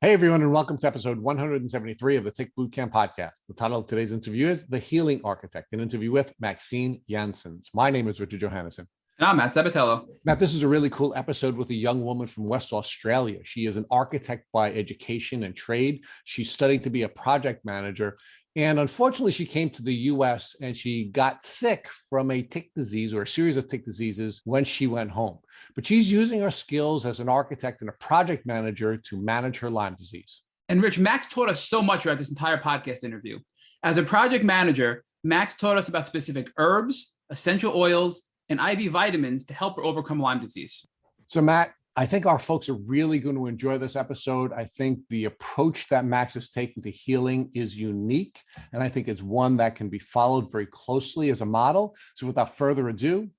Hey, everyone, and welcome to episode 173 of the Tick Bootcamp podcast. The title of today's interview is The Healing Architect, an interview with Max Janssens. My name is Richard Johannesson. And I'm Matt Sabatello. Matt, this is a really cool episode with a young woman from West Australia. She is an architect by education and trade. She's studying to be a project manager. And unfortunately, she came to the US and she got sick from a tick disease or a series of tick diseases when she went home. But she's using her skills as an architect and a project manager to manage her Lyme disease. And Rich, Max taught us so much throughout this entire podcast interview. As a project manager, Max taught us about specific herbs, essential oils, and IV vitamins to help her overcome Lyme disease. So Matt, I think our folks are really going to enjoy this episode. I think the approach that Max is taking to healing is unique, and I think it's one that can be followed very closely as a model. So without further ado,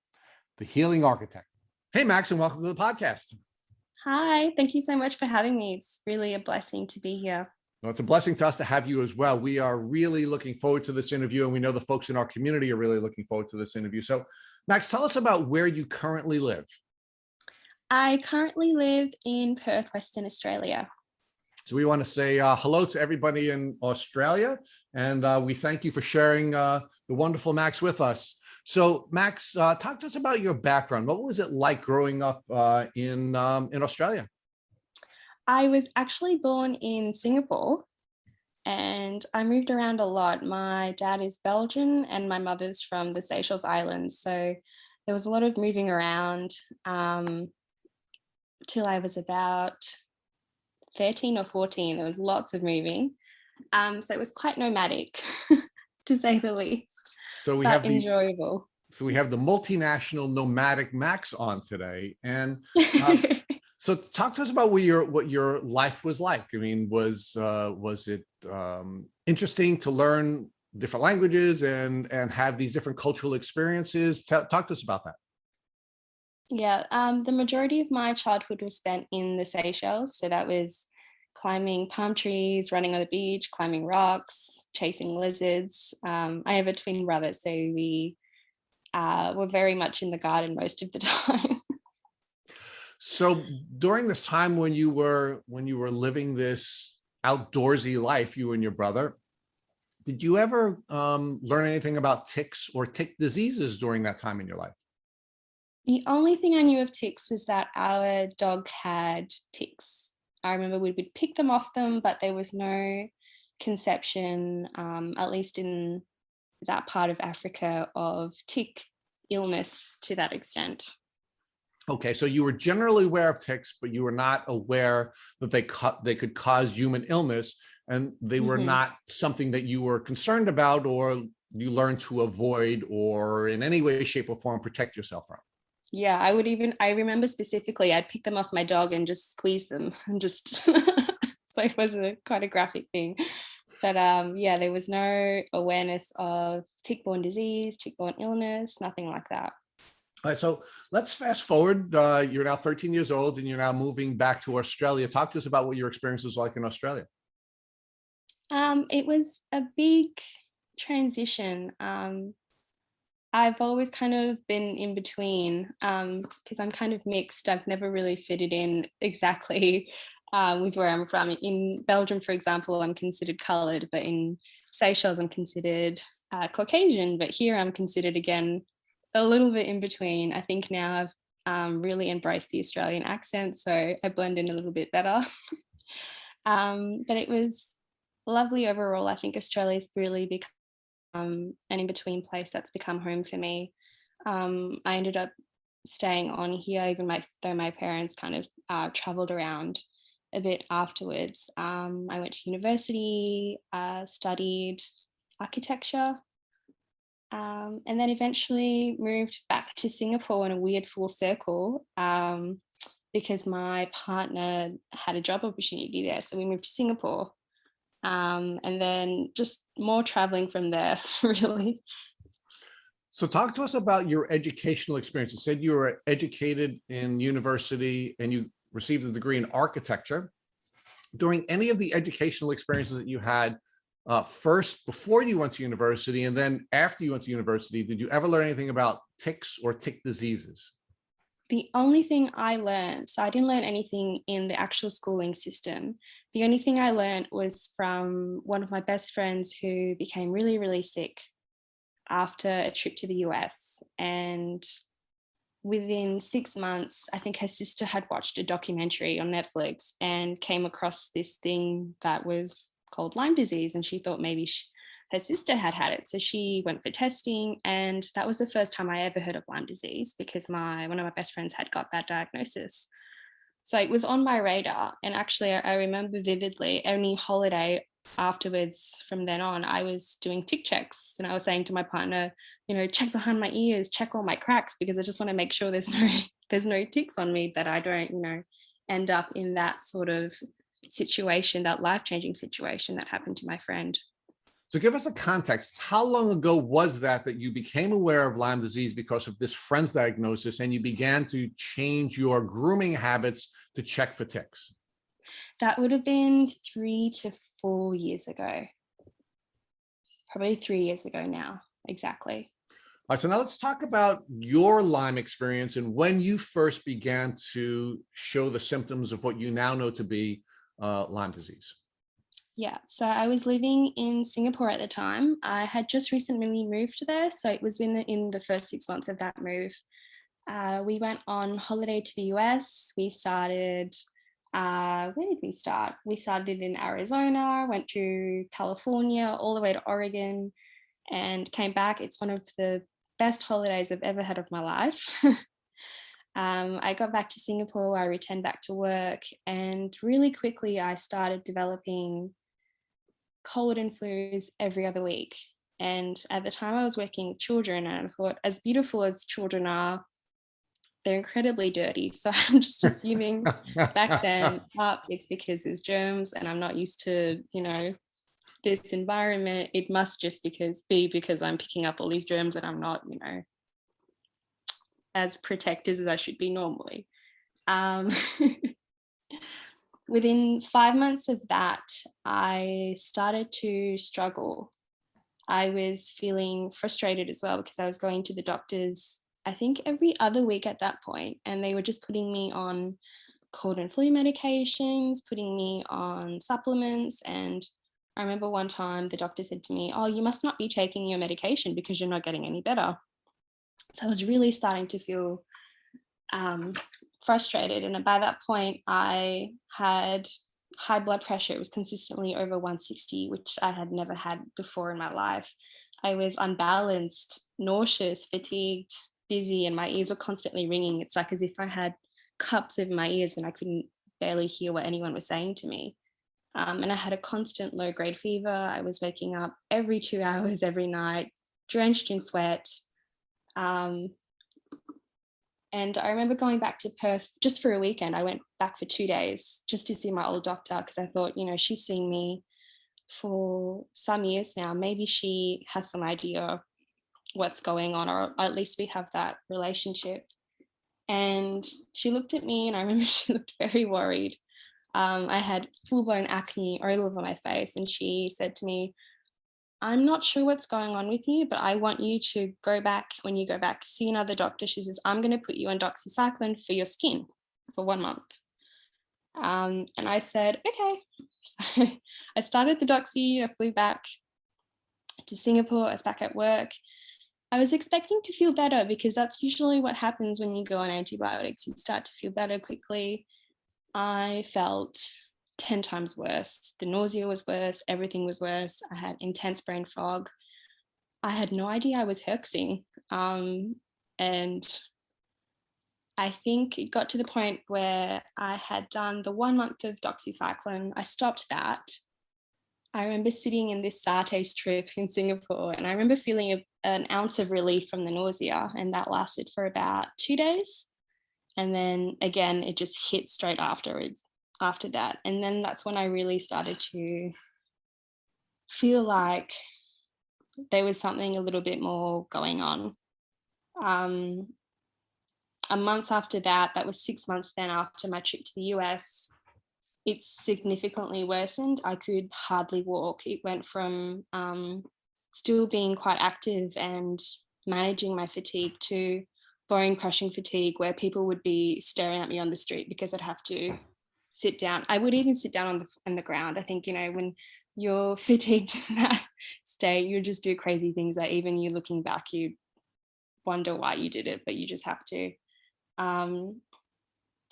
the Healing Architect. Hey, Max, and welcome to the podcast. Hi, thank you so much for having me. It's really a blessing to be here. Well, it's a blessing to us to have you as well. We are really looking forward to this interview, and we know the folks in our community are really looking forward to this interview. So, Max, tell us about where you currently live. I currently live in Perth, Western Australia. So we want to say hello to everybody in Australia, and we thank you for sharing the wonderful Max with us. So Max, talk to us about your background. What was it like growing up in Australia? I was actually born in Singapore, and I moved around a lot. My dad is Belgian and my mother's from the Seychelles Islands. So there was a lot of moving around till I was about 13 or 14. There was lots of moving. So it was quite nomadic, to say the least, so we but have enjoyable. So we have the multinational nomadic Max on today. And so talk to us about what your life was like. I mean, was it interesting to learn different languages and have these different cultural experiences? Talk to us about that. Yeah, the majority of my childhood was spent in the Seychelles. So that was climbing palm trees, running on the beach, climbing rocks, chasing lizards. I have a twin brother, so we were very much in the garden most of the time. So during this time when you were living this outdoorsy life, you and your brother, did you ever learn anything about ticks or tick diseases during that time in your life? The only thing I knew of ticks was that our dog had ticks. I remember we would pick them off them, but there was no conception, at least in that part of Africa, of tick illness to that extent. Okay, so you were generally aware of ticks, but you were not aware that they could cause human illness, and they were not something that you were concerned about or you learned to avoid or in any way, shape, or form protect yourself from. Yeah, I remember specifically, I'd pick them off my dog and just squeeze them and just, so it was quite a graphic thing. But yeah, there was no awareness of tick-borne disease, tick-borne illness, nothing like that. All right, so let's fast forward. You're now 13 years old and you're now moving back to Australia. Talk to us about what your experience was like in Australia. It was a big transition. I've always kind of been in between because I'm kind of mixed. I've never really fitted in exactly with where I'm from. In Belgium, for example, I'm considered coloured, but in Seychelles, I'm considered Caucasian. But here I'm considered, again, a little bit in between. I think now I've really embraced the Australian accent, so I blend in a little bit better. But it was lovely overall. I think Australia's really become an in-between place that's become home for me. I ended up staying on here, even though my parents kind of travelled around a bit afterwards. I went to university, studied architecture, and then eventually moved back to Singapore in a weird full circle because my partner had a job opportunity there. So we moved to Singapore. And then just more traveling from there, really. So talk to us about your educational experience. You said you were educated in university and you received a degree in architecture. During any of the educational experiences that you had, first before you went to university and then after you went to university, did you ever learn anything about ticks or tick diseases? The only thing I learned, so I didn't learn anything in the actual schooling system. The only thing I learned was from one of my best friends who became really, really sick after a trip to the US. And within 6 months, I think her sister had watched a documentary on Netflix and came across this thing that was called Lyme disease. And she thought maybe her sister had had it. So she went for testing. And that was the first time I ever heard of Lyme disease, because one of my best friends had got that diagnosis. So it was on my radar. And actually, I remember vividly, any holiday afterwards from then on, I was doing tick checks, and I was saying to my partner, check behind my ears, check all my cracks, because I just want to make sure there's no ticks on me, that I don't, end up in that sort of situation, that life-changing situation that happened to my friend. So give us a context. How long ago was that you became aware of Lyme disease because of this friend's diagnosis, and you began to change your grooming habits to check for ticks? That would have been 3 to 4 years ago. Probably 3 years ago now, exactly. All right, so now let's talk about your Lyme experience and when you first began to show the symptoms of what you now know to be Lyme disease. Yeah, so I was living in Singapore at the time. I had just recently moved there, so it was in the first 6 months of that move. We went on holiday to the US. We started, where did we start? We started in Arizona, went through California, all the way to Oregon, and came back. It's one of the best holidays I've ever had of my life. I got back to Singapore, I returned back to work, and really quickly I started developing cold and flus every other week. And at the time I was working with children, and I thought, as beautiful as children are, they're incredibly dirty. So I'm just assuming back then, it's because there's germs and I'm not used to, this environment. It must just be because I'm picking up all these germs and I'm not, as protected as I should be normally. Within 5 months of that, I started to struggle. I was feeling frustrated as well, because I was going to the doctors, I think every other week at that point, and they were just putting me on cold and flu medications, putting me on supplements. And I remember one time the doctor said to me, "Oh, you must not be taking your medication because you're not getting any better." So I was really starting to feel frustrated. And by that point, I had high blood pressure. It was consistently over 160, which I had never had before in my life. I was unbalanced, nauseous, fatigued, dizzy, and my ears were constantly ringing. It's like as if I had cups over my ears and I couldn't barely hear what anyone was saying to me. And I had a constant low-grade fever. I was waking up every 2 hours every night, drenched in sweat. And I remember going back to Perth just for a weekend. I went back for 2 days just to see my old doctor, because I thought, she's seen me for some years now. Maybe she has some idea what's going on, or at least we have that relationship. And she looked at me, and I remember she looked very worried. I had full-blown acne all over my face, and she said to me, "I'm not sure what's going on with you, but I want you to go back, when you go back, see another doctor." She says, "I'm going to put you on doxycycline for your skin for 1 month." And I said, okay. So I started the doxy. I flew back to Singapore. I was back at work. I was expecting to feel better, because that's usually what happens when you go on antibiotics. You start to feel better quickly. I felt 10 times worse. The nausea was worse. Everything was worse. I had intense brain fog. I had no idea I was herxing. And I think it got to the point where I had done the 1 month of doxycycline. I stopped that. I remember sitting in this satay strip in Singapore, and I remember feeling an ounce of relief from the nausea, and that lasted for about 2 days. And then again, it just hit straight afterwards. After that, and then that's when I really started to feel like there was something a little bit more going on. A month after that, that was 6 months then after my trip to the US, it significantly worsened. I could hardly walk. It went from still being quite active and managing my fatigue to bone crushing fatigue where people would be staring at me on the street because I'd have to sit down. I would even sit down on the ground. I think, when you're fatigued in that state, you just do crazy things that even you looking back, you wonder why you did it, but you just have to.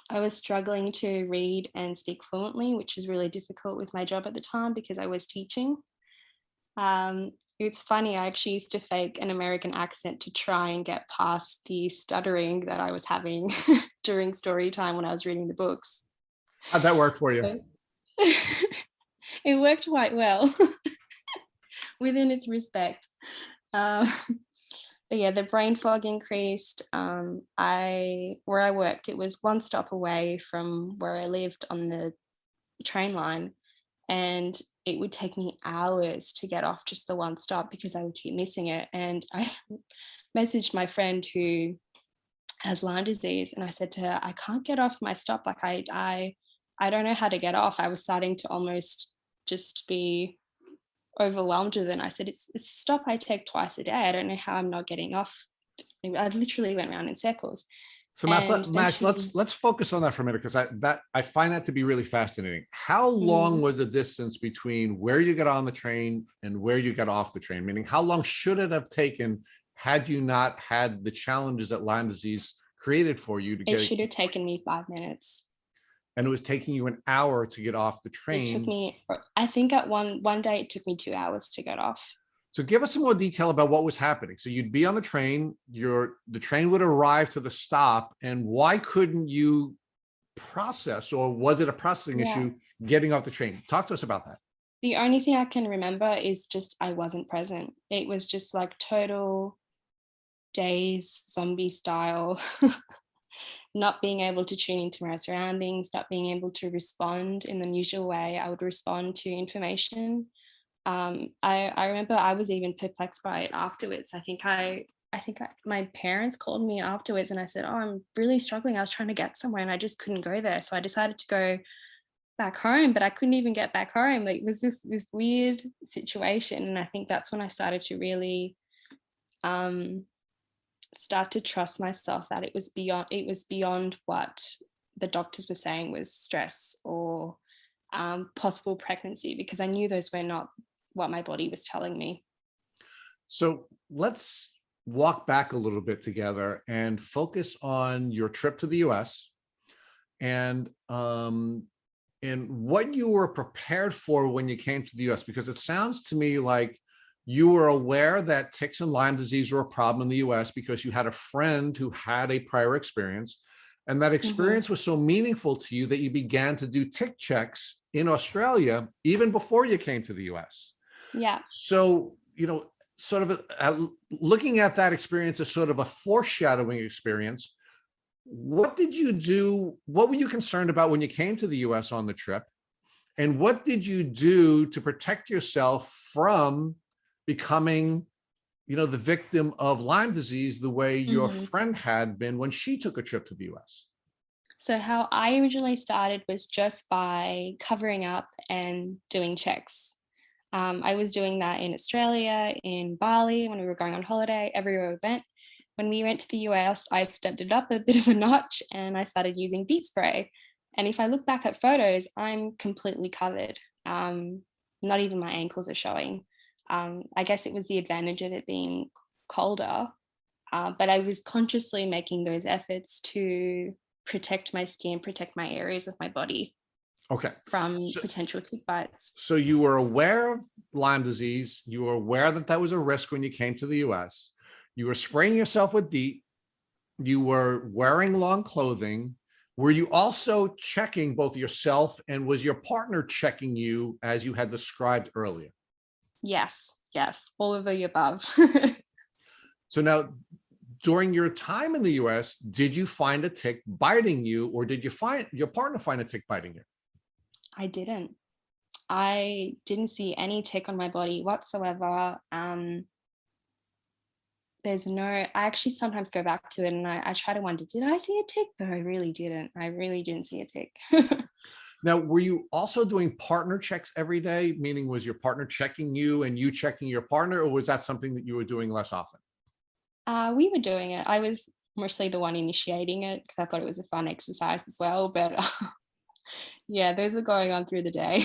I was struggling to read and speak fluently, which is really difficult with my job at the time because I was teaching. It's funny, I actually used to fake an American accent to try and get past the stuttering that I was having during story time when I was reading the books. How'd that work for you? It worked quite well within its respect. But yeah, the brain fog increased. Where I worked, it was one stop away from where I lived on the train line, and it would take me hours to get off just the one stop because I would keep missing it. And I messaged my friend who has Lyme disease, and I said to her, I can't get off my stop. Like I don't know how to get off. I was starting to almost just be overwhelmed with it. And I said, it's a stop I take twice a day. I don't know how I'm not getting off. I literally went around in circles. So Max, let's focus on that for a minute, because I find that to be really fascinating. How long was the distance between where you got on the train and where you got off the train? Meaning, how long should it have taken had you not had the challenges that Lyme disease created for you to get? It should have taken me 5 minutes. And it was taking you an hour to get off the train. It took me, I think at one day it took me 2 hours to get off. So give us some more detail about what was happening. So you'd be on the train, the train would arrive to the stop, and why couldn't you process, or was it a processing issue getting off the train? Talk to us about that. The only thing I can remember is just I wasn't present. It was just like total daze, zombie style, not being able to tune into my surroundings, not being able to respond in the usual way I would respond to information. I remember I was even perplexed by it afterwards. I think my parents called me afterwards and I said, oh, I'm really struggling. I was trying to get somewhere and I just couldn't go there. So I decided to go back home, but I couldn't even get back home. Like, it was this weird situation. And I think that's when I started to really start to trust myself that it was beyond what the doctors were saying was stress or possible pregnancy, because I knew those were not what my body was telling me. So let's walk back a little bit together and focus on your trip to the US and what you were prepared for when you came to the US, because it sounds to me like you were aware that ticks and Lyme disease were a problem in the US because you had a friend who had a prior experience, and that experience was so meaningful to you that you began to do tick checks in Australia even before you came to the US. Yeah. So, sort of looking at that experience as sort of a foreshadowing experience, what did you do? What were you concerned about when you came to the US on the trip? And what did you do to protect yourself from becoming, the victim of Lyme disease the way your friend had been when she took a trip to the US? So how I originally started was just by covering up and doing checks. I was doing that in Australia, in Bali, when we were going on holiday, everywhere we went. When we went to the US, I stepped it up a bit of a notch and I started using DEET spray. And if I look back at photos, I'm completely covered. Not even my ankles are showing. I guess it was the advantage of it being colder, but I was consciously making those efforts to protect my skin, protect my areas of my body. Okay. From potential tick bites. So you were aware of Lyme disease. You were aware that that was a risk when you came to the US. You were spraying yourself with DEET. You were wearing long clothing. Were you also checking both yourself, and was your partner checking you as you had described earlier? Yes, all of the above. So now, during your time in the US, did you find a tick biting you, or did you find your partner find a tick biting you? I didn't see any tick on my body whatsoever. I actually sometimes go back to it and I try to wonder, did I see a tick? But I really didn't. I really didn't see a tick. Now, were you also doing partner checks every day? Meaning, was your partner checking you and you checking your partner, or was that something that you were doing less often? We were doing it. mostly the one initiating it because I thought it was a fun exercise as well. But yeah, those were going on through the day.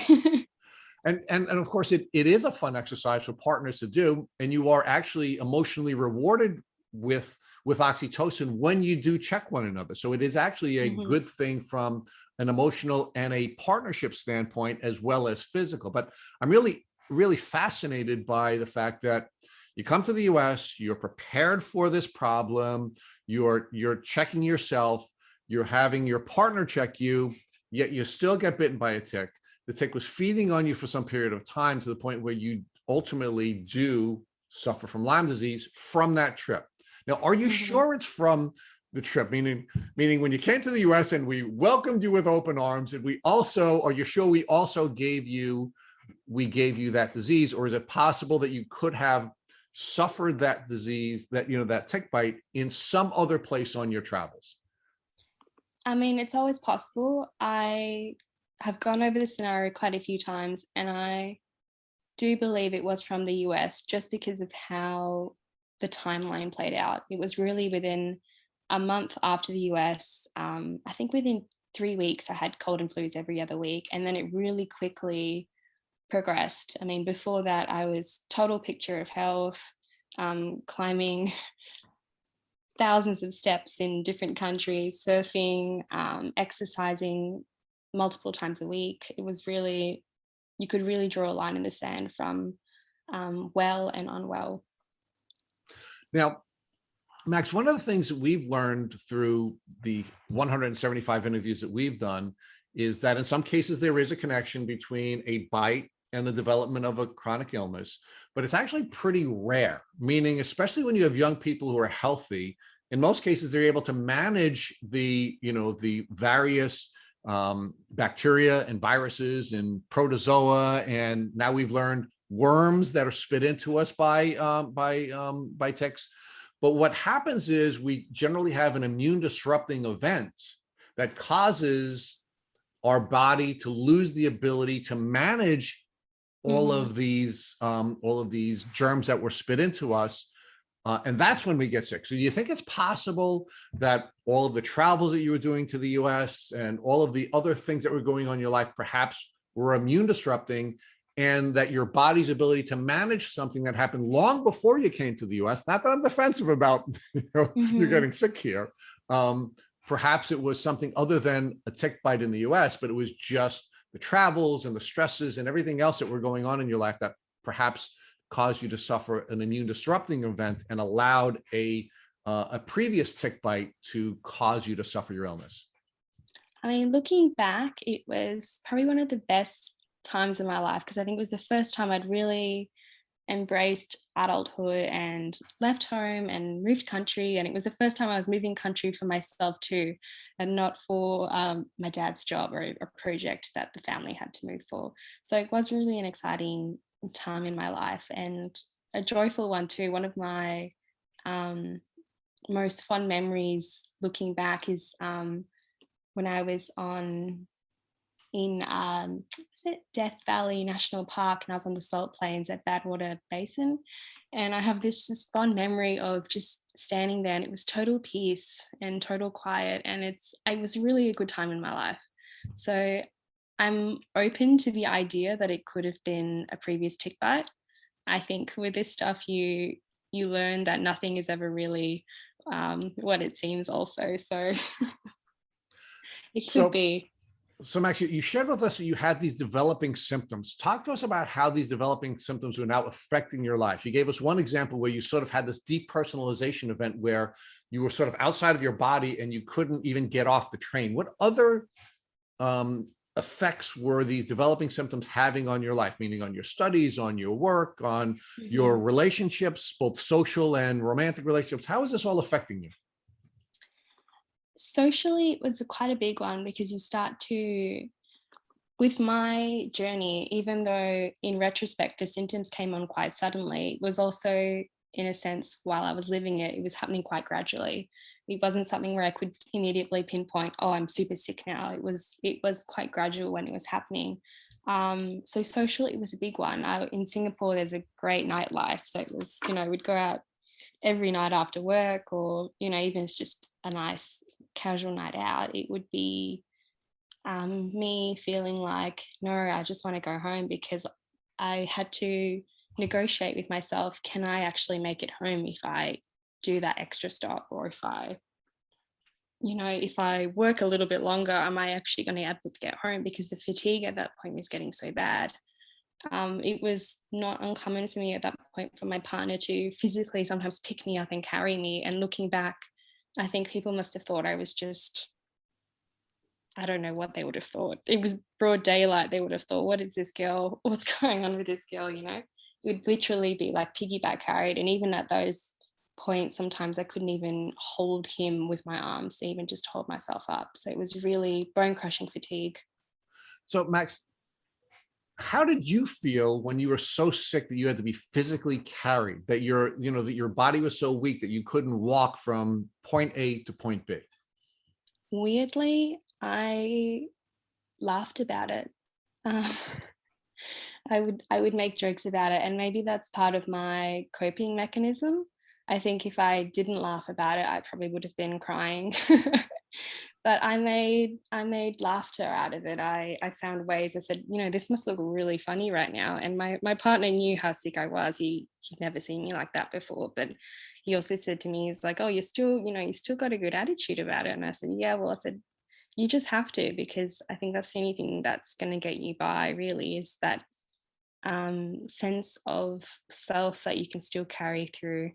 And of course, it is a fun exercise for partners to do, and you are actually emotionally rewarded with oxytocin when you do check one another. So it is actually a good thing from an emotional and a partnership standpoint, as well as physical. But I'm really fascinated by the fact that you come to the US, you're prepared for this problem, you're checking yourself, you're having your partner check you, yet you still get bitten by a tick. The tick was feeding on you for some period of time to the point where you ultimately do suffer from Lyme disease from that trip. Now, are you sure it's from the trip? Meaning when you came to the US and we welcomed you with open arms, and are you sure we also gave you that disease? Or is it possible that you could have suffered that disease, that tick bite, in some other place on your travels? I mean, it's always possible. I have gone over this scenario quite a few times, and I do believe it was from the US just because of how the timeline played out. It was really within a month after the US. I think within 3 weeks, I had cold and flus every other week, and then it really quickly progressed. I mean, before that, I was total picture of health, climbing thousands of steps in different countries, surfing, exercising multiple times a week. It was really, you could really draw a line in the sand from well and unwell. Now, Max, one of the things that we've learned through the 175 interviews that we've done is that in some cases there is a connection between a bite and the development of a chronic illness, but it's actually pretty rare, meaning especially when you have young people who are healthy, in most cases they're able to manage the various bacteria and viruses and protozoa, and now we've learned worms that are spit into us by ticks. But what happens is we generally have an immune disrupting event that causes our body to lose the ability to manage all of these germs that were spit into us. And that's when we get sick. So do you think it's possible that all of the travels that you were doing to the US and all of the other things that were going on in your life perhaps were immune disrupting, and that your body's ability to manage something that happened long before you came to the US, not that I'm defensive about you're getting sick here, perhaps it was something other than a tick bite in the US, but it was just the travels and the stresses and everything else that were going on in your life that perhaps caused you to suffer an immune disrupting event and allowed a previous tick bite to cause you to suffer your illness? I mean, looking back, it was probably one of the best times in my life because I think it was the first time I'd really embraced adulthood and left home and moved country. And it was the first time I was moving country for myself too, and not for my dad's job or a project that the family had to move for. So it was really an exciting time in my life and a joyful one too. One of my most fond memories looking back is when I was in Death Valley National Park, and I was on the salt plains at Badwater Basin, and I have this fond memory of just standing there, and it was total peace and total quiet, and it was really a good time in my life. So I'm open to the idea that it could have been a previous tick bite. I think with this stuff you learn that nothing is ever really what it seems also, so it could be. So Max, you shared with us that you had these developing symptoms. Talk to us about how these developing symptoms were now affecting your life. You gave us one example where you sort of had this depersonalization event where you were sort of outside of your body and you couldn't even get off the train. What other effects were these developing symptoms having on your life, meaning on your studies, on your work, on your relationships, both social and romantic relationships? How is this all affecting you? Socially, it was quite a big one because you start to, with my journey, even though in retrospect the symptoms came on quite suddenly, it was also, in a sense, while I was living it, it was happening quite gradually. It wasn't something where I could immediately pinpoint, oh, I'm super sick now. It was quite gradual when it was happening. So socially, it was a big one. In Singapore, there's a great nightlife. So it was, we'd go out every night after work, or, you know, even it's just a nice casual night out, it would be me feeling like, no, I just want to go home, because I had to negotiate with myself, can I actually make it home if I do that extra stop, or if I, you know, if I work a little bit longer, am I actually going to be able to get home? Because the fatigue at that point was getting so bad. It was not uncommon for me at that point for my partner to physically sometimes pick me up and carry me. And looking back, I think people must have thought I was just, I don't know what they would have thought. It was broad daylight. They would have thought, what is this girl? What's going on with this girl? You know, it would literally be like piggyback carried. And even at those points, sometimes I couldn't even hold him with my arms, even just hold myself up. So it was really bone crushing fatigue. So Max, how did you feel when you were so sick that you had to be physically carried, that that your body was so weak that you couldn't walk from point A to point B? Weirdly, I laughed about it. I would make jokes about it, and maybe that's part of my coping mechanism. I think if I didn't laugh about it, I probably would have been crying. But I made laughter out of it. I found ways. I said, you know, this must look really funny right now. And my partner knew how sick I was. He'd never seen me like that before. But he also said to me, he's like, oh, you still got a good attitude about it. And I said, yeah, well, I said, you just have to, because I think that's the only thing that's going to get you by, really, is that sense of self that you can still carry through.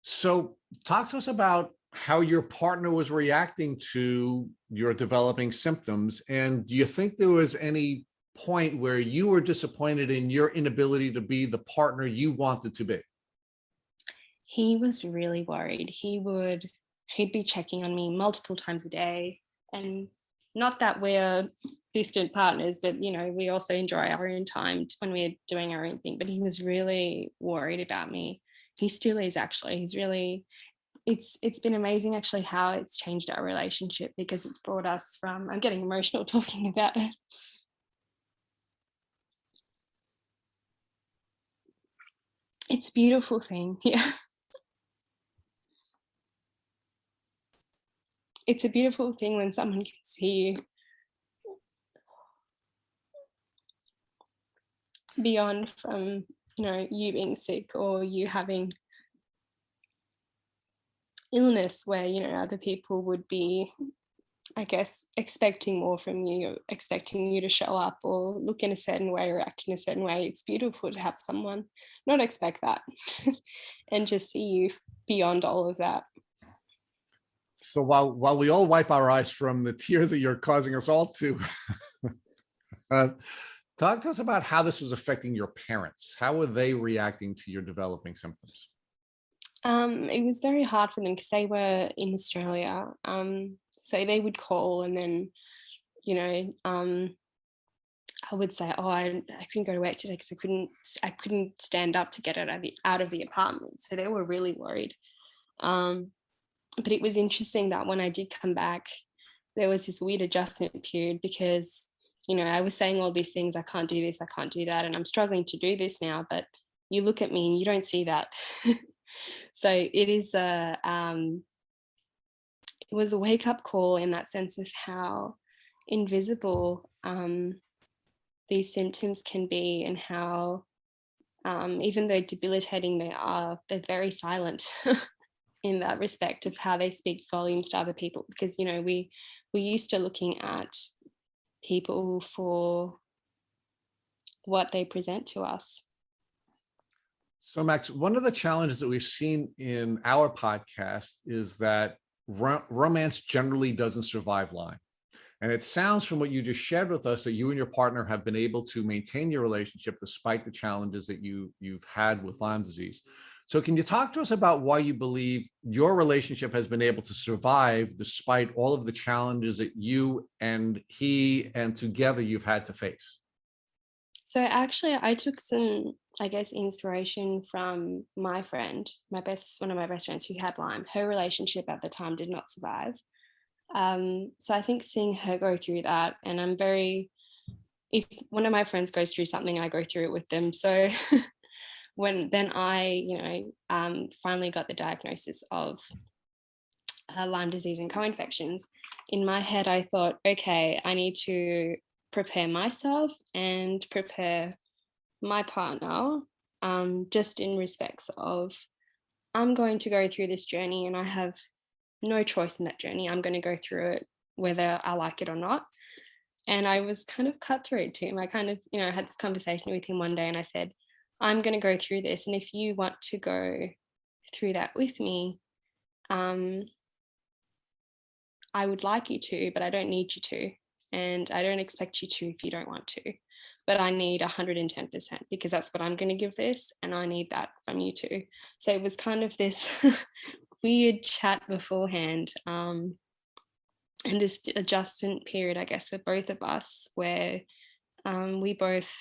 So talk to us about how your partner was reacting to your developing symptoms. And do you think there was any point where you were disappointed in your inability to be the partner you wanted to be? He was really worried. He'd be checking on me multiple times a day. And not that we're distant partners, but, you know, we also enjoy our own time when we're doing our own thing. But he was really worried about me. He still is, actually. It's been amazing, actually, how it's changed our relationship, because it's brought us from, I'm getting emotional talking about it. It's a beautiful thing. Yeah. It's a beautiful thing when someone can see you beyond from, you know, you being sick or you having illness, where, you know, other people would be, I guess, expecting more from you, expecting you to show up or look in a certain way or act in a certain way. It's beautiful to have someone not expect that and just see you beyond all of that. So while we all wipe our eyes from the tears that you're causing us all to, talk to us about how this was affecting your parents. How were they reacting to your developing symptoms? It was very hard for them because they were in Australia. So they would call, and then, you know, I would say, oh, I couldn't go to work today because I couldn't stand up to get out of the apartment. So they were really worried. But it was interesting that when I did come back, there was this weird adjustment period, because, you know, I was saying all these things, I can't do this, I can't do that, and I'm struggling to do this now, but you look at me and you don't see that. So it was a wake-up call in that sense of how invisible these symptoms can be, and how even though debilitating they are, they're very silent in that respect of how they speak volumes to other people. Because, you know, we're used to looking at people for what they present to us. So Max, one of the challenges that we've seen in our podcast is that romance generally doesn't survive Lyme. And it sounds from what you just shared with us that you and your partner have been able to maintain your relationship despite the challenges that you've had with Lyme disease. So can you talk to us about why you believe your relationship has been able to survive despite all of the challenges that you and he and together you've had to face? So actually, I took some, I guess, inspiration from my friend, one of my best friends who had Lyme. Her relationship at the time did not survive. So I think seeing her go through that, and if one of my friends goes through something, I go through it with them. So when then I finally got the diagnosis of Lyme disease and co-infections, in my head I thought, okay, I need to prepare myself and prepare my partner, just in respects of, I'm going to go through this journey and I have no choice in that journey. I'm going to go through it whether I like it or not. And I was kind of cutthroat to him. I kind of, had this conversation with him one day and I said, I'm going to go through this. And if you want to go through that with me, I would like you to, but I don't need you to. And I don't expect you to if you don't want to. But I need 110% because that's what I'm going to give this. And I need that from you too. So it was kind of this weird chat beforehand. And this adjustment period, I guess, for both of us, where we both,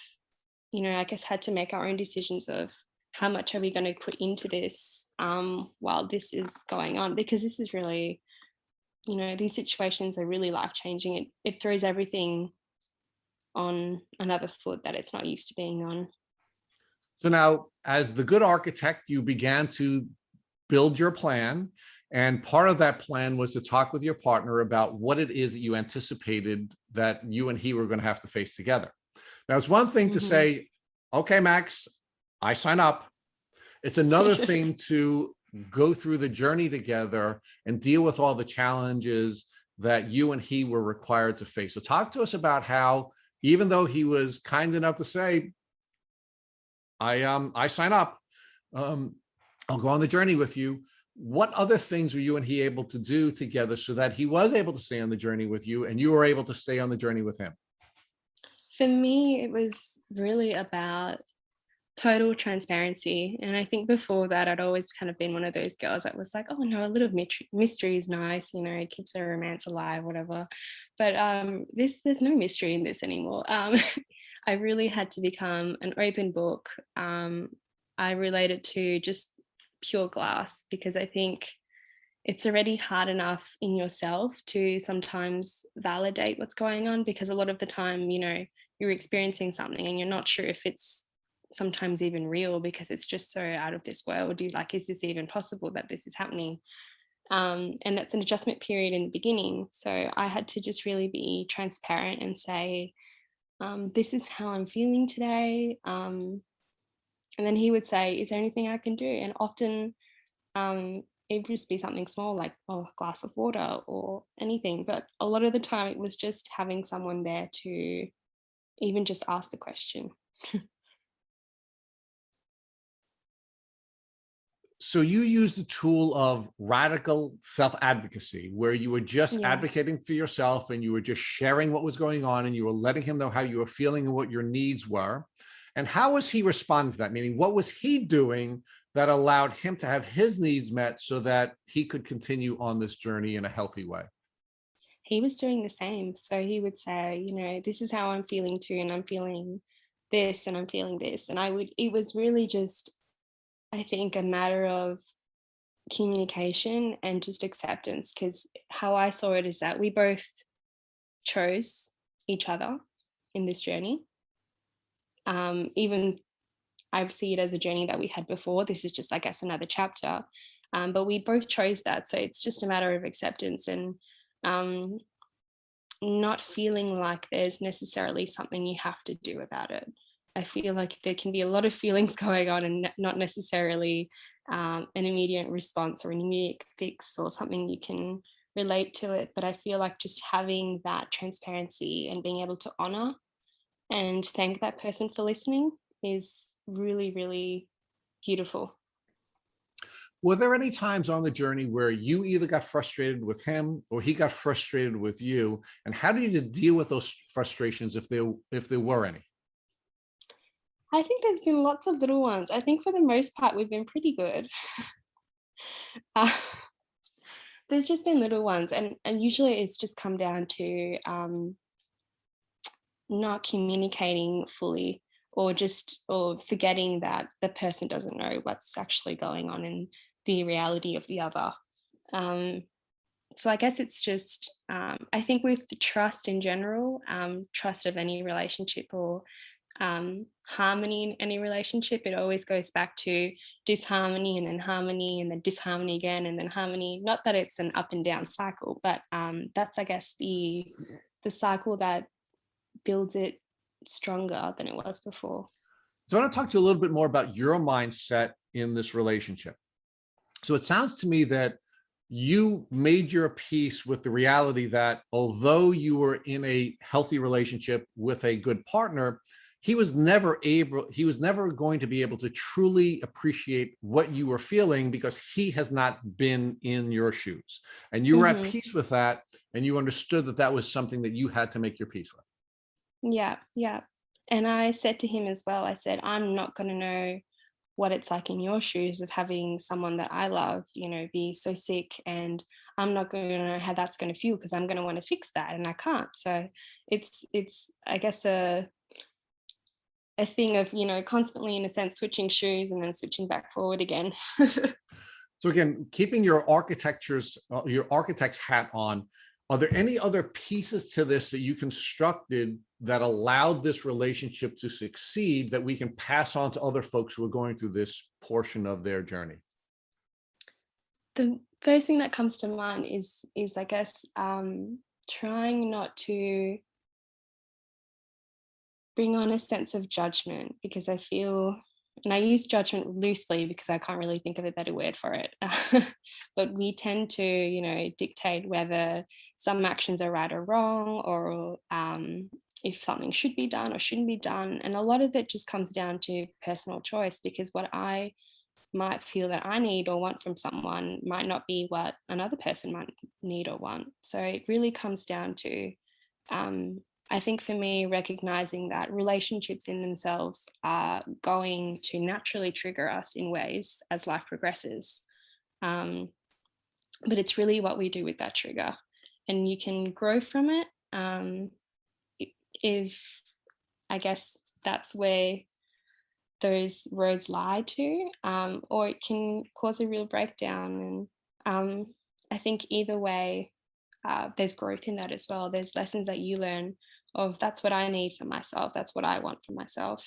I guess, had to make our own decisions of how much are we going to put into this while this is going on, because this is really, these situations are really life-changing. It throws everything on another foot that it's not used to being on. So now, as the good architect, you began to build your plan. And part of that plan was to talk with your partner about what it is that you anticipated that you and he were going to have to face together. Now, it's one thing to say, okay, Max, I sign up. It's another thing to go through the journey together and deal with all the challenges that you and he were required to face. So talk to us about how, even though he was kind enough to say, I sign up, I'll go on the journey with you. What other things were you and he able to do together so that he was able to stay on the journey with you and you were able to stay on the journey with him? For me, it was really about total transparency. And I think before that, I'd always kind of been one of those girls that was like, oh no, a little mystery is nice, it keeps the romance alive, whatever. But there's no mystery in this anymore. I really had to become an open book. I related to just pure glass, because I think it's already hard enough in yourself to sometimes validate what's going on, because a lot of the time, you're experiencing something and you're not sure if it's sometimes even real, because it's just so out of this world. You're like, is this even possible that this is happening? And that's an adjustment period in the beginning. So I had to just really be transparent and say, this is how I'm feeling today. And then he would say, is there anything I can do? And often it would just be something small, like, oh, a glass of water or anything. But a lot of the time it was just having someone there to even just ask the question. So you used the tool of radical self-advocacy, where you were just advocating for yourself and you were just sharing what was going on and you were letting him know how you were feeling and what your needs were. And how was he responding to that? Meaning, what was he doing that allowed him to have his needs met so that he could continue on this journey in a healthy way? He was doing the same. So he would say, this is how I'm feeling too, and I'm feeling this and I'm feeling this. And it was really just, I think, a matter of communication and just acceptance, because how I saw it is that we both chose each other in this journey. Even I see it as a journey that we had before. This is just, I guess, another chapter. But we both chose that. So it's just a matter of acceptance and not feeling like there's necessarily something you have to do about it. I feel like there can be a lot of feelings going on and not necessarily an immediate response or an immediate fix or something you can relate to it. But I feel like just having that transparency and being able to honor and thank that person for listening is really, really beautiful. Were there any times on the journey where you either got frustrated with him or he got frustrated with you? And how did you deal with those frustrations if there were any? I think there's been lots of little ones. I think for the most part, we've been pretty good. There's just been little ones. And usually it's just come down to not communicating fully, or forgetting that the person doesn't know what's actually going on in the reality of the other. So I guess it's just, I think with trust in general, trust of any relationship or harmony in any relationship. It always goes back to disharmony and then disharmony again and then harmony. Not that it's an up and down cycle, but that's, I guess, the cycle that builds it stronger than it was before. So I want to talk to you a little bit more about your mindset in this relationship. So it sounds to me that you made your peace with the reality that although you were in a healthy relationship with a good partner, he was never going to be able to truly appreciate what you were feeling because he has not been in your shoes. And you were at peace with that, and you understood that that was something that you had to make your peace with. Yeah, yeah. And I said to him as well, I said, I'm not going to know what it's like in your shoes of having someone that I love, you know, be so sick, and I'm not going to know how that's going to feel because I'm going to want to fix that and I can't. So it's I guess a thing of, you know, constantly in a sense switching shoes and then switching back forward again. So again, keeping your architect's hat on, are there any other pieces to this that you constructed that allowed this relationship to succeed that we can pass on to other folks who are going through this portion of their journey? The first thing that comes to mind is I guess trying not to bring on a sense of judgment, because I feel, and I use judgment loosely because I can't really think of a better word for it, but we tend to, you know, dictate whether some actions are right or wrong, or if something should be done or shouldn't be done. And a lot of it just comes down to personal choice, because what I might feel that I need or want from someone might not be what another person might need or want. So it really comes down to, I think for me, recognizing that relationships in themselves are going to naturally trigger us in ways as life progresses. But it's really what we do with that trigger. And you can grow from it if, I guess, that's where those roads lie to, or it can cause a real breakdown. And I think either way, there's growth in that as well. There's lessons that you learn of, that's what I need for myself, that's what I want for myself.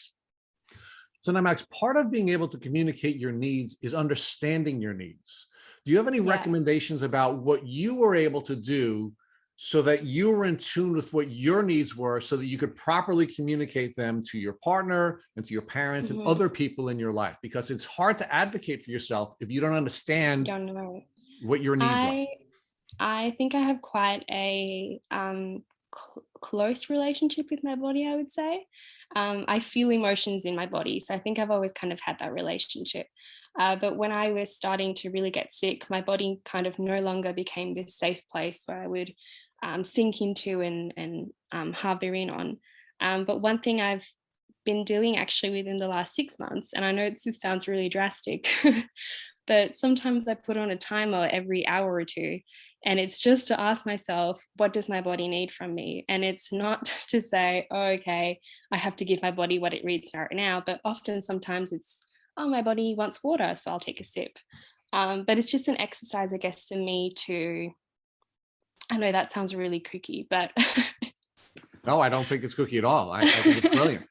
So now, Max, part of being able to communicate your needs is understanding your needs. Do you have any recommendations about what you were able to do so that you were in tune with what your needs were, so that you could properly communicate them to your partner and to your parents and other people in your life? Because it's hard to advocate for yourself if you don't understand what your needs are. I think I have quite a close relationship with my body, I would say. I feel emotions in my body. So I think I've always kind of had that relationship. But when I was starting to really get sick, my body kind of no longer became this safe place where I would sink into and harbor in on. But one thing I've been doing actually within the last 6 months, and I know this sounds really drastic, but sometimes I put on a timer every hour or two. And it's just to ask myself, what does my body need from me? And it's not to say, oh, okay, I have to give my body what it needs right now. But often, sometimes it's, oh, my body wants water, so I'll take a sip. But it's just an exercise, I guess, for me to, I know that sounds really kooky, but. No, I don't think it's kooky at all. I think it's brilliant.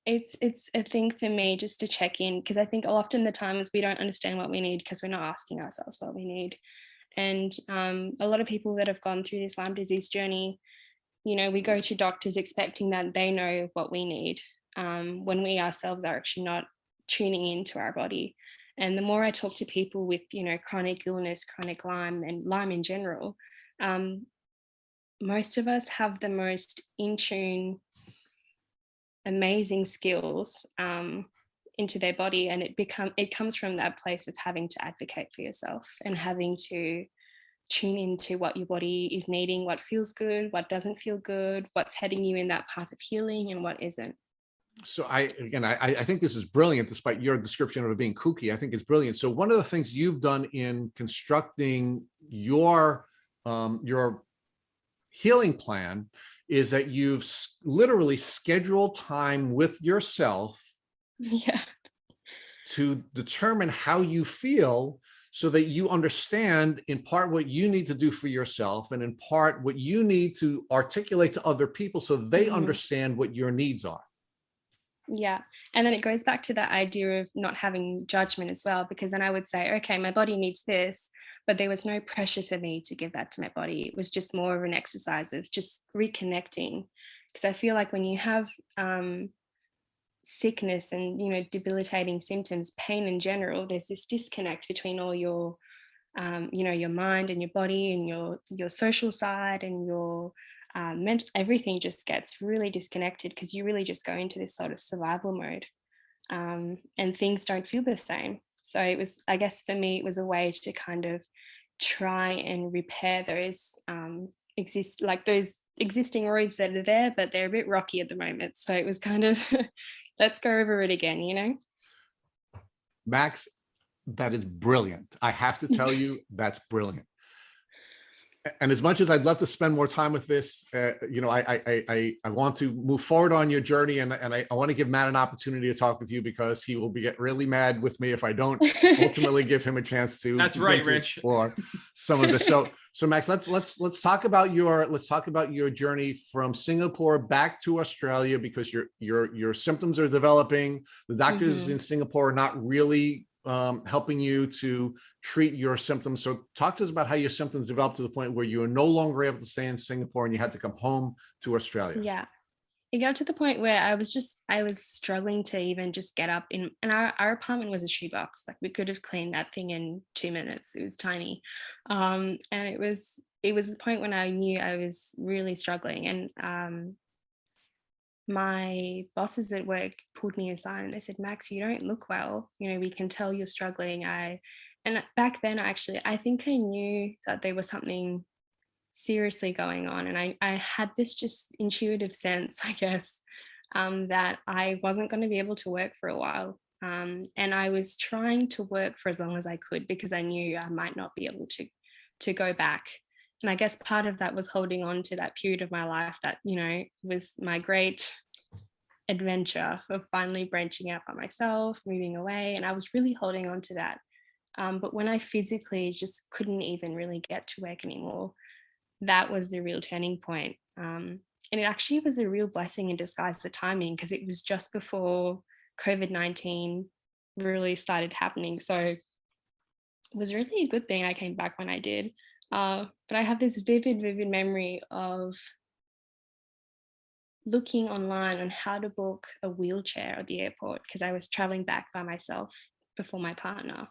It's a thing for me just to check in, because I think often the times we don't understand what we need because we're not asking ourselves what we need. And a lot of people that have gone through this Lyme disease journey, you know, we go to doctors expecting that they know what we need, when we ourselves are actually not tuning into our body. And the more I talk to people with, you know, chronic illness, chronic Lyme, and Lyme in general, most of us have the most in tune, amazing skills into their body, and it comes from that place of having to advocate for yourself and having to tune into what your body is needing, what feels good, what doesn't feel good, what's heading you in that path of healing and what isn't. So I think this is brilliant, despite your description of it being kooky. I think it's brilliant. So one of the things you've done in constructing your healing plan is that you've literally scheduled time with yourself to determine how you feel, so that you understand in part what you need to do for yourself, and in part what you need to articulate to other people so they understand what your needs are. Yeah. And then it goes back to that idea of not having judgment as well, because then I would say, okay, my body needs this, but there was no pressure for me to give that to my body. It was just more of an exercise of just reconnecting. Because I feel like when you have sickness and, debilitating symptoms, pain in general, there's this disconnect between all your your mind and your body and your social side and your everything just gets really disconnected because you really just go into this sort of survival mode, and things don't feel the same. So it was, I guess for me, it was a way to kind of try and repair those those existing roads that are there, but they're a bit rocky at the moment. So it was kind of let's go over it again. Max, that is brilliant. I have to tell you, that's brilliant. And as much as I'd love to spend more time with this, I want to move forward on your journey, and I want to give Matt an opportunity to talk with you because he will get really mad with me if I don't ultimately give him a chance to. That's right, Rich. Explore some of this. So Max, let's talk about your journey from Singapore back to Australia, because your symptoms are developing. The doctors in Singapore are not really helping you to treat your symptoms. So talk to us about how your symptoms developed to the point where you were no longer able to stay in Singapore and you had to come home to Australia. Yeah. It got to the point where I was struggling to even just get up and our apartment was a shoebox. Like we could have cleaned that thing in 2 minutes. It was tiny. And it was the point when I knew I was really struggling. And my bosses at work pulled me aside and they said, Max, you don't look well. We can tell you're struggling. And back then, I think I knew that there was something seriously going on. And I had this just intuitive sense, I guess, that I wasn't going to be able to work for a while. And I was trying to work for as long as I could because I knew I might not be able to go back. And I guess part of that was holding on to that period of my life that, was my great adventure of finally branching out by myself, moving away. And I was really holding on to that. But when I physically just couldn't even really get to work anymore, that was the real turning point. And it actually was a real blessing in disguise, the timing, because it was just before COVID-19 really started happening. So it was really a good thing I came back when I did. But I have this vivid memory of looking online on how to book a wheelchair at the airport because I was traveling back by myself before my partner.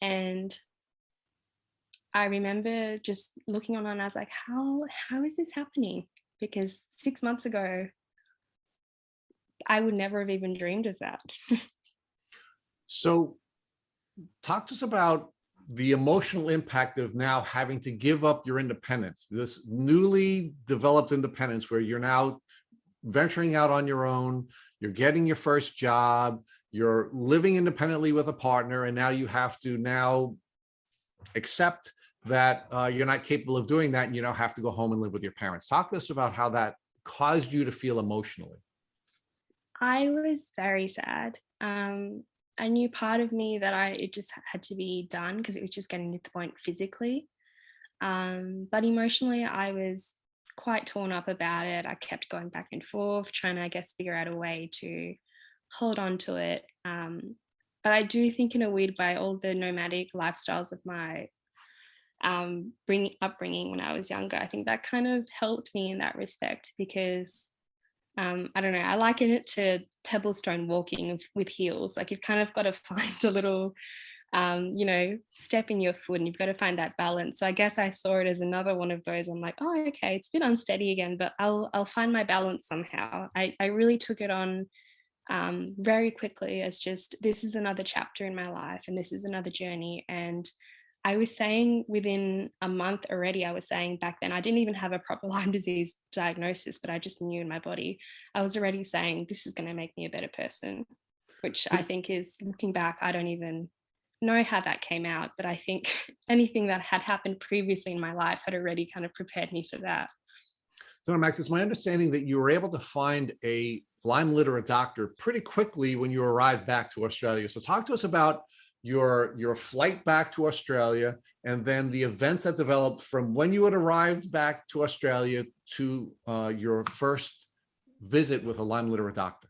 And I remember just looking online, I was like, how is this happening? Because 6 months ago, I would never have even dreamed of that. So talk to us about the emotional impact of now having to give up your independence, this newly developed independence where you're now venturing out on your own, you're getting your first job, you're living independently with a partner, and now you have to accept that you're not capable of doing that, and you now have to go home and live with your parents. Talk to us about how that caused you to feel emotionally. I was very sad. I knew part of me that it just had to be done because it was just getting to the point physically. But emotionally, I was quite torn up about it. I kept going back and forth, trying to, I guess, figure out a way to hold on to it. But I do think in a weird way, all the nomadic lifestyles of my upbringing when I was younger, I think that kind of helped me in that respect because I don't know, I liken it to pebblestone walking with heels. Like you've kind of got to find a little step in your foot and you've got to find that balance. So I guess I saw it as another one of those. I'm like, oh, okay, it's a bit unsteady again, but I'll find my balance somehow. I really took it on very quickly as just, this is another chapter in my life and this is another journey. And I was saying within a month already, I was saying back then, I didn't even have a proper Lyme disease diagnosis, but I just knew in my body, I was already saying, this is going to make me a better person, which I think is, looking back, I don't even know how that came out, but I think anything that had happened previously in my life had already kind of prepared me for that. So Max, it's my understanding that you were able to find a Lyme literate doctor pretty quickly when you arrived back to Australia. So talk to us about your flight back to Australia and then the events that developed from when you had arrived back to Australia to your first visit with a Lyme literate doctor.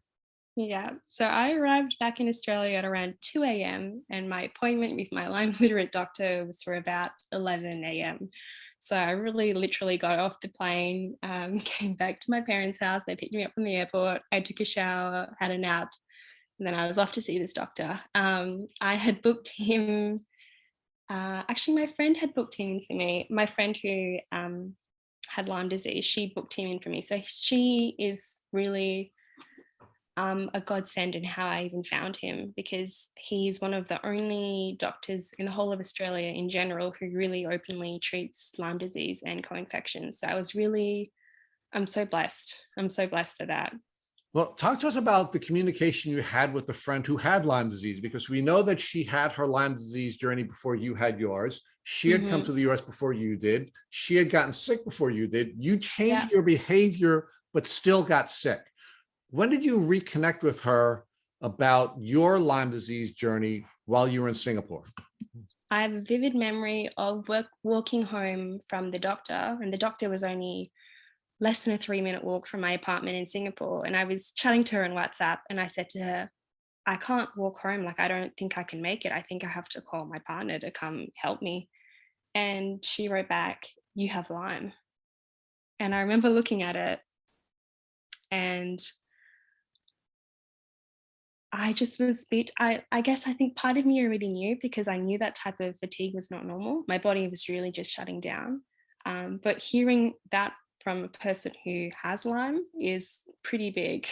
Yeah. So I arrived back in Australia at around 2 a.m. and my appointment with my Lyme literate doctor was for about 11 a.m. So I really literally got off the plane, came back to my parents' house. They picked me up from the airport. I took a shower, had a nap, and then I was off to see this doctor. I had booked him. Actually, my friend had booked him in for me. My friend who had Lyme disease, she booked him in for me. So she is really a godsend in how I even found him, because he's one of the only doctors in the whole of Australia in general who really openly treats Lyme disease and co-infections. So I'm so blessed. I'm so blessed for that. Well, talk to us about the communication you had with the friend who had Lyme disease, because we know that she had her Lyme disease journey before you had yours. She had come to the US before you did. She had gotten sick before you did. You changed your behavior, but still got sick. When did you reconnect with her about your Lyme disease journey while you were in Singapore? I have a vivid memory of walking home from the doctor, and the doctor was only less than a 3-minute walk from my apartment in Singapore. And I was chatting to her on WhatsApp, and I said to her, I can't walk home. Like, I don't think I can make it. I think I have to call my partner to come help me. And she wrote back, you have Lyme. And I remember looking at it, and I just was I guess I think part of me already knew, because I knew that type of fatigue was not normal. My body was really just shutting down. But hearing that from a person who has Lyme is pretty big.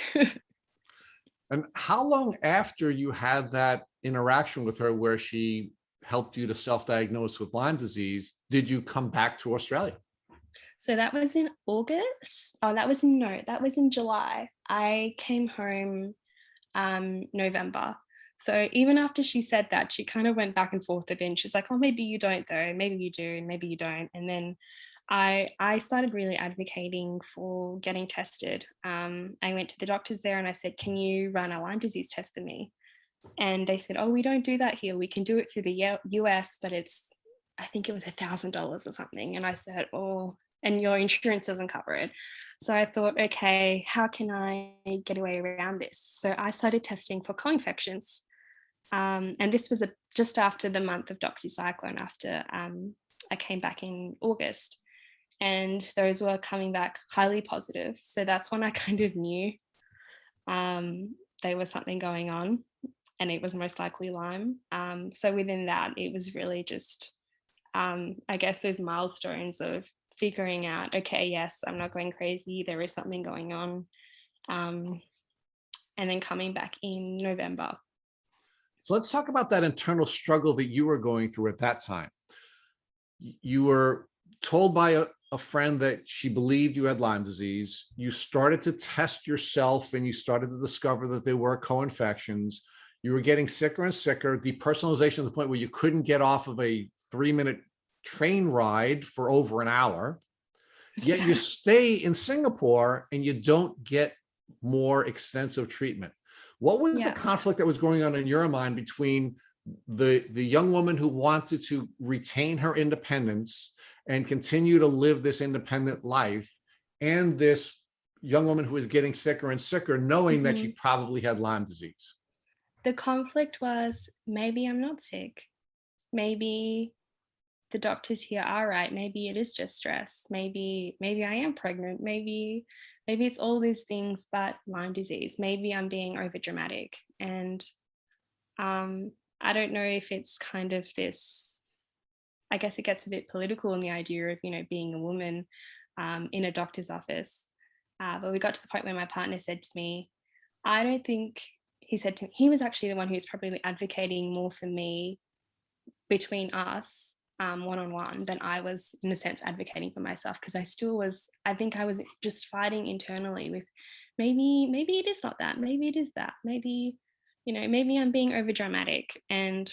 And how long after you had that interaction with her where she helped you to self-diagnose with Lyme disease did you come back to Australia? So that was in August. Oh, that was in July. I came home November. So even after she said that, she kind of went back and forth a bit. She's like, oh, maybe you don't though, maybe you do, maybe you don't. And then I started really advocating for getting tested. I went to the doctors there and I said, can you run a Lyme disease test for me? And they said, oh, we don't do that here. We can do it through the US, but I think it was $1,000 or something. And I said, oh, and your insurance doesn't cover it. So I thought, okay, how can I get away around this? So I started testing for co-infections. And this was just after the month of doxycycline, after I came back in August. And those were coming back highly positive. So that's when I kind of knew there was something going on, and it was most likely Lyme. So within that, it was really just, I guess, those milestones of figuring out, okay, yes, I'm not going crazy. There is something going on. And then coming back in November. So let's talk about that internal struggle that you were going through at that time. You were told by a friend that she believed you had Lyme disease. You started to test yourself and you started to discover that there were co-infections. You were getting sicker and sicker, depersonalization to the point where you couldn't get off of a 3-minute train ride for over an hour. Yet you stay in Singapore and you don't get more extensive treatment. What was the conflict that was going on in your mind between the young woman who wanted to retain her independence and continue to live this independent life, and this young woman who is getting sicker and sicker, knowing that she probably had Lyme disease? The conflict was, maybe I'm not sick. Maybe the doctors here are right. Maybe it is just stress. Maybe I am pregnant. Maybe it's all these things but Lyme disease. Maybe I'm being over dramatic. And I don't know if it's kind of this, I guess it gets a bit political in the idea of, being a woman in a doctor's office. But we got to the point where my partner said to me, I don't think, he said to me, he was actually the one who's probably advocating more for me between us one-on-one than I was, in a sense, advocating for myself, because I think I was just fighting internally with maybe it is not that, maybe it is that, maybe I'm being over dramatic. And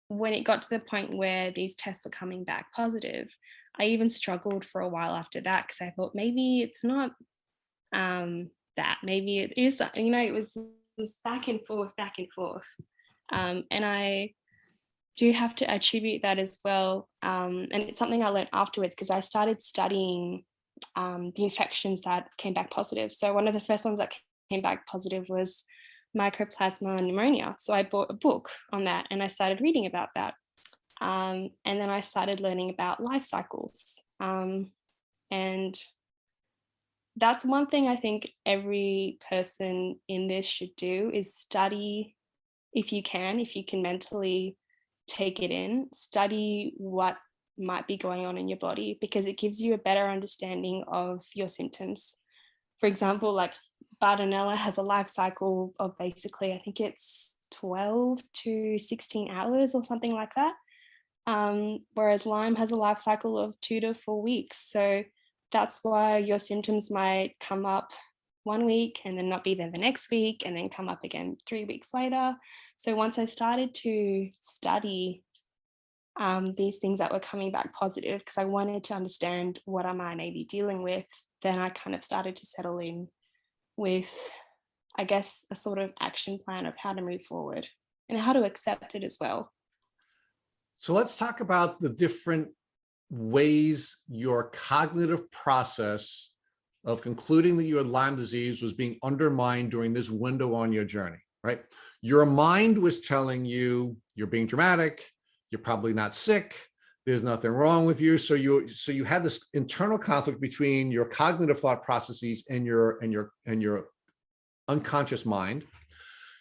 when it got to the point where these tests were coming back positive, I even struggled for a while after that, because I thought maybe it's not that, maybe it is, it was this back and forth. And I do have to attribute that as well. And it's something I learned afterwards, because I started studying the infections that came back positive. So one of the first ones that came back positive was mycoplasma pneumonia. So I bought a book on that and I started reading about that. And then I started learning about life cycles. And that's one thing I think every person in this should do is study, if you can mentally take it in, study what might be going on in your body, because it gives you a better understanding of your symptoms. For example, like Bartonella has a life cycle of basically, I think it's 12 to 16 hours or something like that. Whereas Lyme has a life cycle of 2 to 4 weeks. So that's why your symptoms might come up 1 week and then not be there the next week and then come up again 3 weeks later. So once I started to study these things that were coming back positive, because I wanted to understand what am I maybe dealing with, then I kind of started to settle in with, I guess, a sort of action plan of how to move forward and how to accept it as well. So let's talk about the different ways your cognitive process of concluding that you had Lyme disease was being undermined during this window on your journey, right? Your mind was telling you you're being dramatic, you're probably not sick, there's nothing wrong with you. So you had this internal conflict between your cognitive thought processes and your unconscious mind.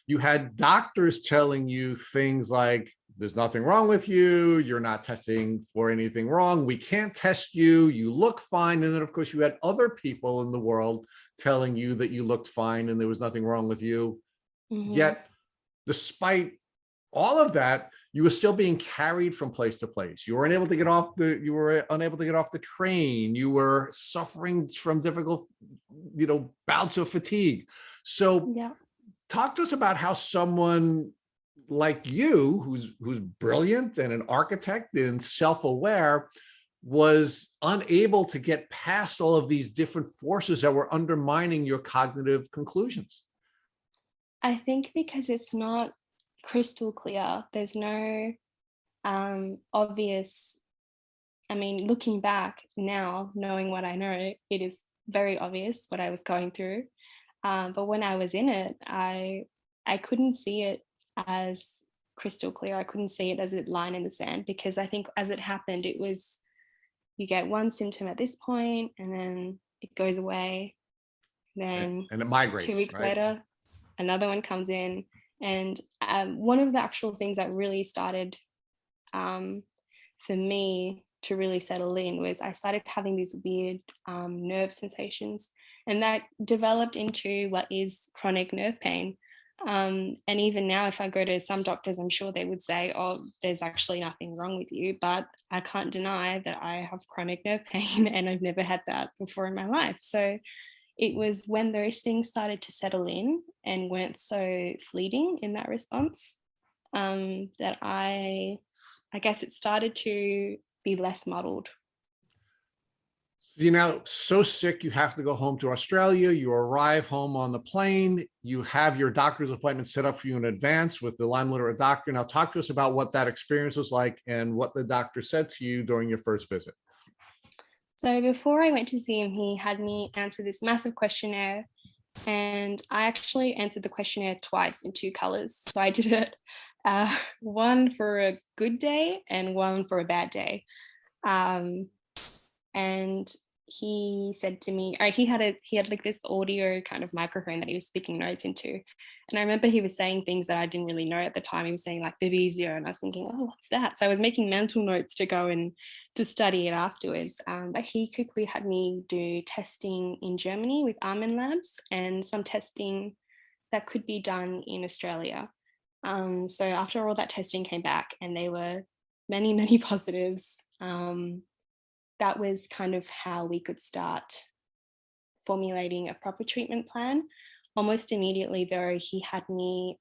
You had doctors telling you things like, there's nothing wrong with you, you're not testing for anything wrong, we can't test you, you look fine. And then of course you had other people in the world telling you that you looked fine and there was nothing wrong with you. Mm-hmm. Yet despite all of that, you were still being carried from place to place. You were unable to get off the train. You were suffering from difficult, bouts of fatigue. So yeah. Talk to us about how someone like you, who's brilliant and an architect and self-aware, was unable to get past all of these different forces that were undermining your cognitive conclusions. I think because it's not crystal clear. There's no obvious, looking back now, knowing what I know, it is very obvious what I was going through. But when I was in it, I couldn't see it as crystal clear. I couldn't see it as a line in the sand, because I think as it happened, it was, you get one symptom at this point and then it goes away. Then and it migrates, 2 weeks right? later, another one comes in. And one of the actual things that really started for me to really settle in was I started having these weird nerve sensations, and that developed into what is chronic nerve pain. And even now, if I go to some doctors, I'm sure they would say, oh, there's actually nothing wrong with you. But I can't deny that I have chronic nerve pain and I've never had that before in my life. So it was when those things started to settle in and weren't so fleeting in that response, that I guess it started to be less muddled. You're now so sick, you have to go home to Australia. You arrive home on the plane. You have your doctor's appointment set up for you in advance with the Lyme literate doctor. Now talk to us about what that experience was like and what the doctor said to you during your first visit. So before I went to see him, he had me answer this massive questionnaire, and I actually answered the questionnaire twice in 2 colors. So I did it one for a good day and one for a bad day. And he said to me, he had like this audio kind of microphone that he was speaking notes into. And I remember he was saying things that I didn't really know at the time. He was saying like Babesia, and I was thinking, oh, what's that? So I was making mental notes to go and to study it afterwards. But he quickly had me do testing in Germany with Armin Labs and some testing that could be done in Australia. So after all that testing came back and there were many, many positives, that was kind of how we could start formulating a proper treatment plan. Almost immediately, though, he had me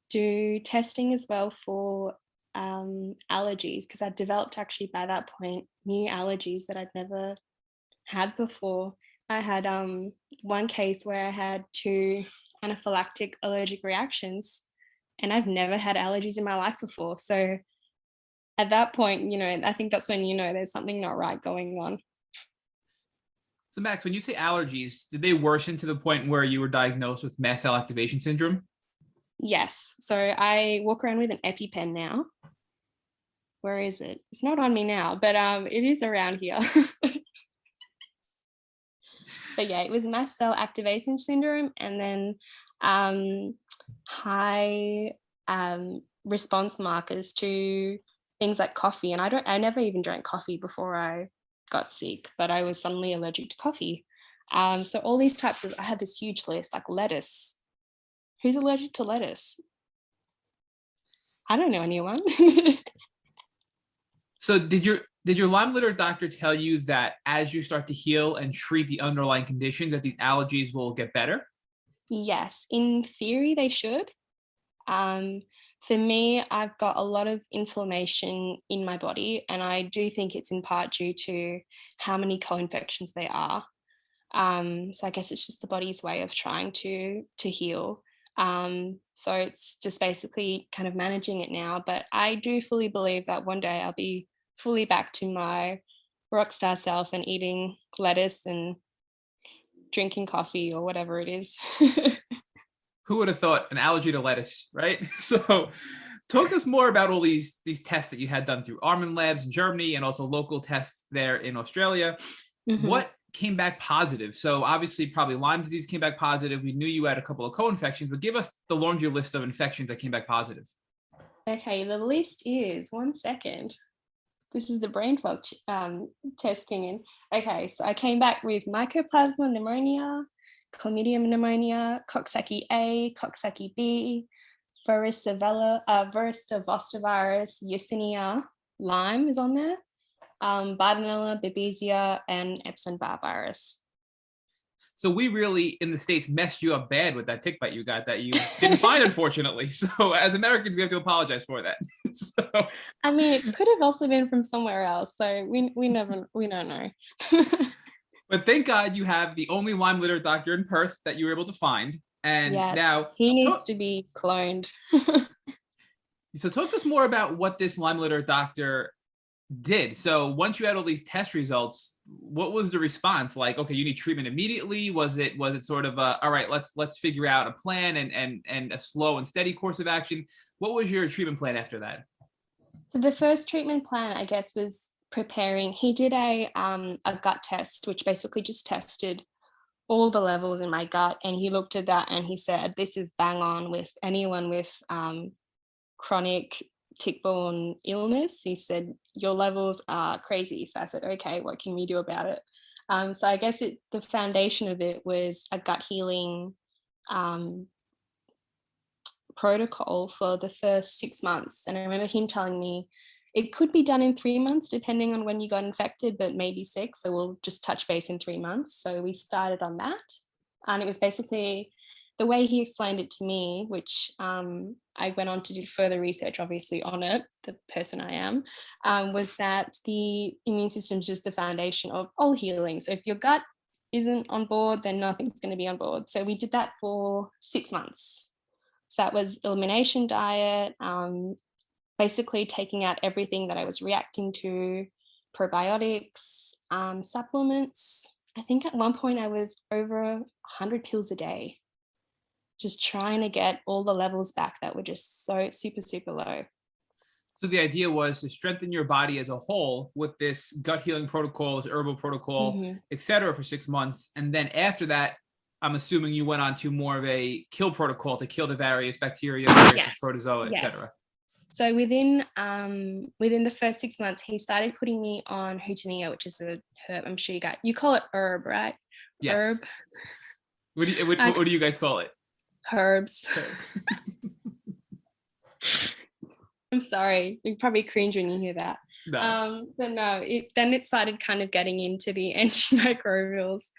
do testing as well for allergies, because I'd developed actually by that point new allergies that I'd never had before. I had one case where I had 2 anaphylactic allergic reactions, and I've never had allergies in my life before. So at that point, I think that's when there's something not right going on. So Max, when you say allergies, did they worsen to the point where you were diagnosed with mast cell activation syndrome? Yes. So I walk around with an EpiPen now. Where is it? It's not on me now, but it is around here. But yeah, it was mast cell activation syndrome, and then high response markers to things like coffee. And I never even drank coffee before I got sick, but I was suddenly allergic to coffee. So all these types of, I had this huge list, like lettuce. Who's allergic to lettuce? I don't know anyone. So did your Lyme litter doctor tell you that as you start to heal and treat the underlying conditions, that these allergies will get better? Yes, in theory they should. For me, I've got a lot of inflammation in my body, and I do think it's in part due to how many co-infections there are. So I guess it's just the body's way of trying to heal. So it's just basically kind of managing it now. But I do fully believe that one day I'll be fully back to my rock star self and eating lettuce and drinking coffee or whatever it is. Who would have thought an allergy to lettuce, right? So talk to us more about all these tests that you had done through Armin Labs in Germany and also local tests there in Australia. Mhm. What came back positive? So obviously probably Lyme disease came back positive. We knew you had a couple of co-infections, but give us the laundry list of infections that came back positive. Okay, the list is, one second. This is the brain fog testing in. Okay, so I came back with Mycoplasma pneumonia, Chlamydia pneumonia, Coxsackie A, Coxsackie B, Varicella-Zoster-virus, Yersinia, Lyme is on there, Bartonella, Babesia, and Epstein-Barr virus. So we really, in the States, messed you up bad with that tick bite you got that you didn't find, unfortunately. So as Americans, we have to apologize for that. So, I mean, it could have also been from somewhere else, so we don't know. but thank God you have the only Lyme litter doctor in Perth that you were able to find. And Yes, now he needs to be cloned. So talk to us more about what this Lyme litter doctor did. So once you had all these test results, what was the response like? Okay, you need treatment immediately. Was it sort of all right, let's figure out a plan and a slow and steady course of action? What was your treatment plan after that? So the first treatment plan, I guess, was preparing. He did a gut test, which basically just tested all the levels in my gut, and he looked at that and he said, "This is bang on with anyone with chronic tick-borne illness." He said, "Your levels are crazy." So I said, "Okay, what can we do about it?" So I guess the foundation of it was a gut healing protocol for the first 6 months. And I remember him telling me it could be done in 3 months, depending on when you got infected, but maybe 6. So we'll just touch base in 3 months. So we started on that. And it was basically the way he explained it to me, which I went on to do further research, obviously, on it, the person I am, was that the immune system is just the foundation of all healing. So if your gut isn't on board, then nothing's going to be on board. So we did that for 6 months. So that was elimination diet, basically taking out everything that I was reacting to, probiotics, supplements. I think at one point I was over 100 pills a day, just trying to get all the levels back that were just so super, super low. So the idea was to strengthen your body as a whole with this gut healing protocol, this herbal protocol, et cetera, for 6 months. And then after that, I'm assuming you went on to more of a kill protocol to kill the various bacteria, viruses, Yes. protozoa, Yes. etc. So within the first 6 months, he started putting me on Hootenea, which is a herb. I'm sure you call it herb, right? Yes. Herb. What do you guys call it? Herbs. I'm sorry, you probably cringe when you hear that. No. But no, then it started kind of getting into the antimicrobials.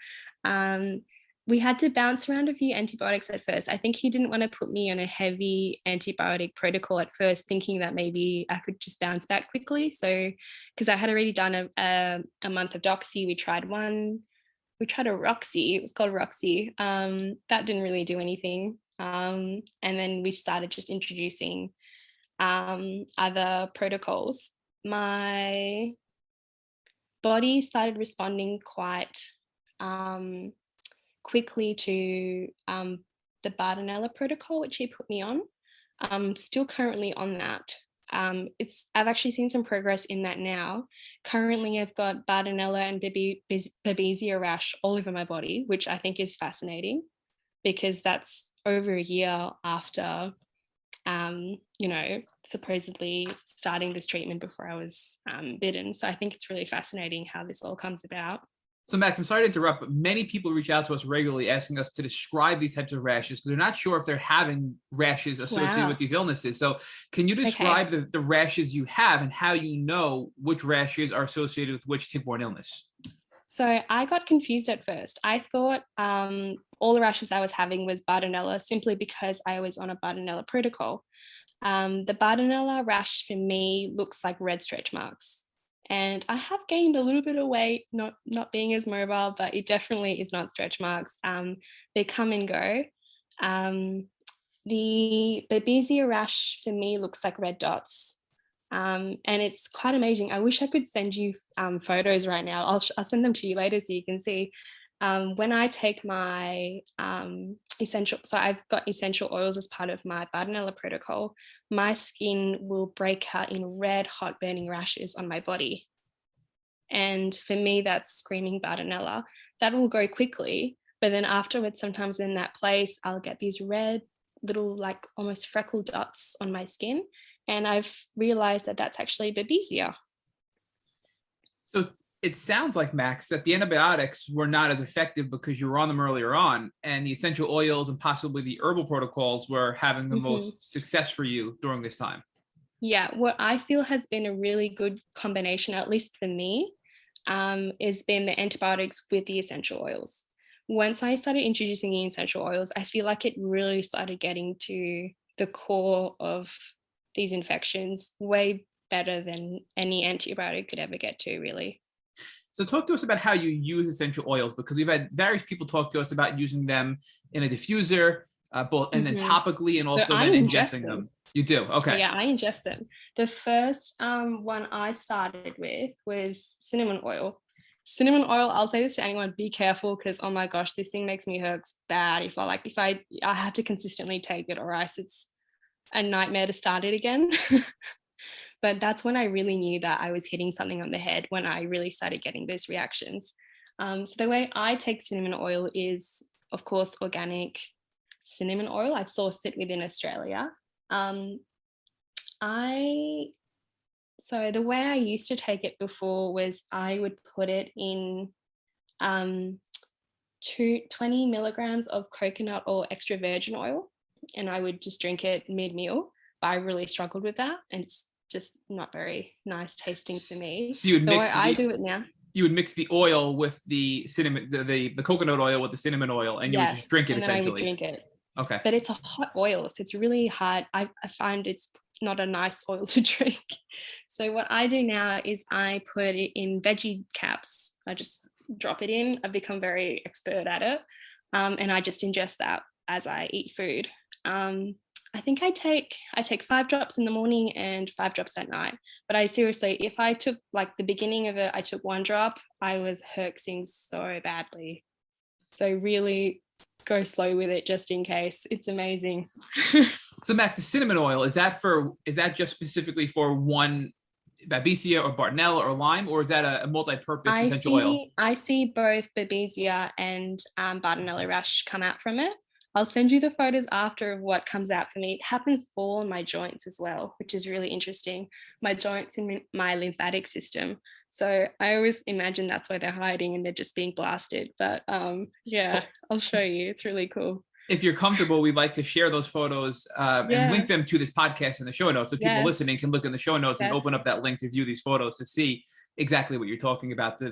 We had to bounce around a few antibiotics at first. I think he didn't want to put me on a heavy antibiotic protocol at first, thinking that maybe I could just bounce back quickly. So, because I had already done a month of Doxy, we tried a Roxy. It was called Roxy. That didn't really do anything. And then we started just introducing other protocols. My body started responding quite quickly to the Bartonella protocol, which he put me on. I'm still currently on that. I've actually seen some progress in that now. Currently, I've got Bartonella and Babesia rash all over my body, which I think is fascinating because that's over a year after, supposedly starting this treatment before I was bitten. So I think it's really fascinating how this all comes about. So Max, I'm sorry to interrupt, but many people reach out to us regularly asking us to describe these types of rashes because they're not sure if they're having rashes associated with these illnesses. So can you describe the rashes you have and how you know which rashes are associated with which tick-borne illness? So I got confused at first. I thought all the rashes I was having was Bartonella simply because I was on a Bartonella protocol. The Bartonella rash for me looks like red stretch marks. And I have gained a little bit of weight, not being as mobile, but it definitely is not stretch marks. They come and go. The Babesia rash for me looks like red dots. And it's quite amazing. I wish I could send you photos right now. I'll send them to you later so you can see. When I take my so I've got essential oils as part of my Bartonella protocol, my skin will break out in red, hot, burning rashes on my body. And for me, that's screaming Bartonella. That will go quickly, but then afterwards, sometimes in that place, I'll get these red little, like almost freckle dots on my skin. And I've realized that that's actually Babesia. So it sounds like, Max, that the antibiotics were not as effective because you were on them earlier on, and the essential oils and possibly the herbal protocols were having the most success for you during this time. Yeah, what I feel has been a really good combination, at least for me, has been the antibiotics with the essential oils. Once I started introducing the essential oils, I feel like it really started getting to the core of these infections way better than any antibiotic could ever get to, really. So talk to us about how you use essential oils, because we've had various people talk to us about using them in a diffuser, both and then topically and also then ingesting them. You do? Okay. Yeah, I ingest them. The first one I started with was cinnamon oil. Cinnamon oil, I'll say this to anyone, be careful because, oh my gosh, this thing makes me hurts bad if I have to consistently take it or else it's a nightmare to start it again. But that's when I really knew that I was hitting something on the head, when I really started getting those reactions. So the way I take cinnamon oil is, of course, organic cinnamon oil. I've sourced it within Australia. So the way I used to take it before was I would put it in 20 milligrams of coconut or extra virgin oil, and I would just drink it mid-meal. But I really struggled with that, and it's just not very nice tasting for me. So you would mix I do it now. You would mix the oil with the cinnamon, the coconut oil with the cinnamon oil, and you would just drink it essentially. And then I would drink it. Okay. But it's a hot oil, so it's really hard. I find it's not a nice oil to drink. So what I do now is I put it in veggie caps. I just drop it in. I've become very expert at it. And I just ingest that as I eat food. I think I take 5 drops in the morning and 5 drops at night. But I seriously, if I took like the beginning of it, I took 1 drop, I was herxing so badly. So really go slow with it just in case. It's amazing. So Max, the cinnamon oil, is that just specifically for one Babesia or Bartonella or Lyme, or is that a multi-purpose essential oil? I see both Babesia and Bartonella rash come out from it. I'll send you the photos after of what comes out for me. It happens all in my joints as well, which is really interesting. My joints in my lymphatic system. So I always imagine that's why they're hiding and they're just being blasted. But yeah, I'll show you. It's really cool. If you're comfortable, we'd like to share those photos and link them to this podcast in the show notes. So people listening can look in the show notes and open up that link to view these photos to see exactly what you're talking about.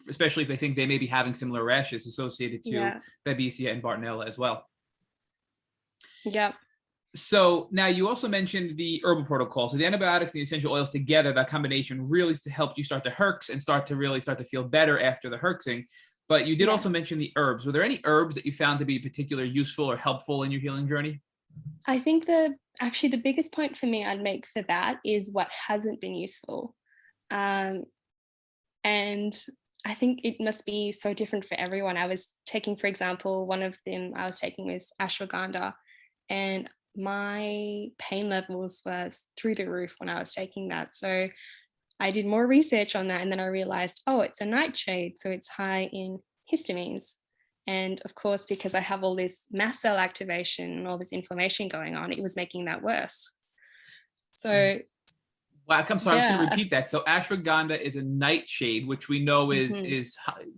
Especially if they think they may be having similar rashes associated to Babesia and Bartonella as well. Yeah. So now you also mentioned the herbal protocol. So the antibiotics and the essential oils together, that combination really is to help you start to herx and start to feel better after the herxing. But you did also mention the herbs. Were there any herbs that you found to be particularly useful or helpful in your healing journey? I think the biggest point for me I'd make for that is what hasn't been useful. And I think it must be so different for everyone. I was taking, for example, one of them I was taking was ashwagandha, and my pain levels were through the roof when I was taking that. So I did more research on that, and then I realized, oh, it's a nightshade, so it's high in histamines. And of course, because I have all this mast cell activation and all this inflammation going on, it was making that worse. So Wow, I'm sorry, I'm just going to yeah. repeat that. So ashwagandha is a nightshade, which we know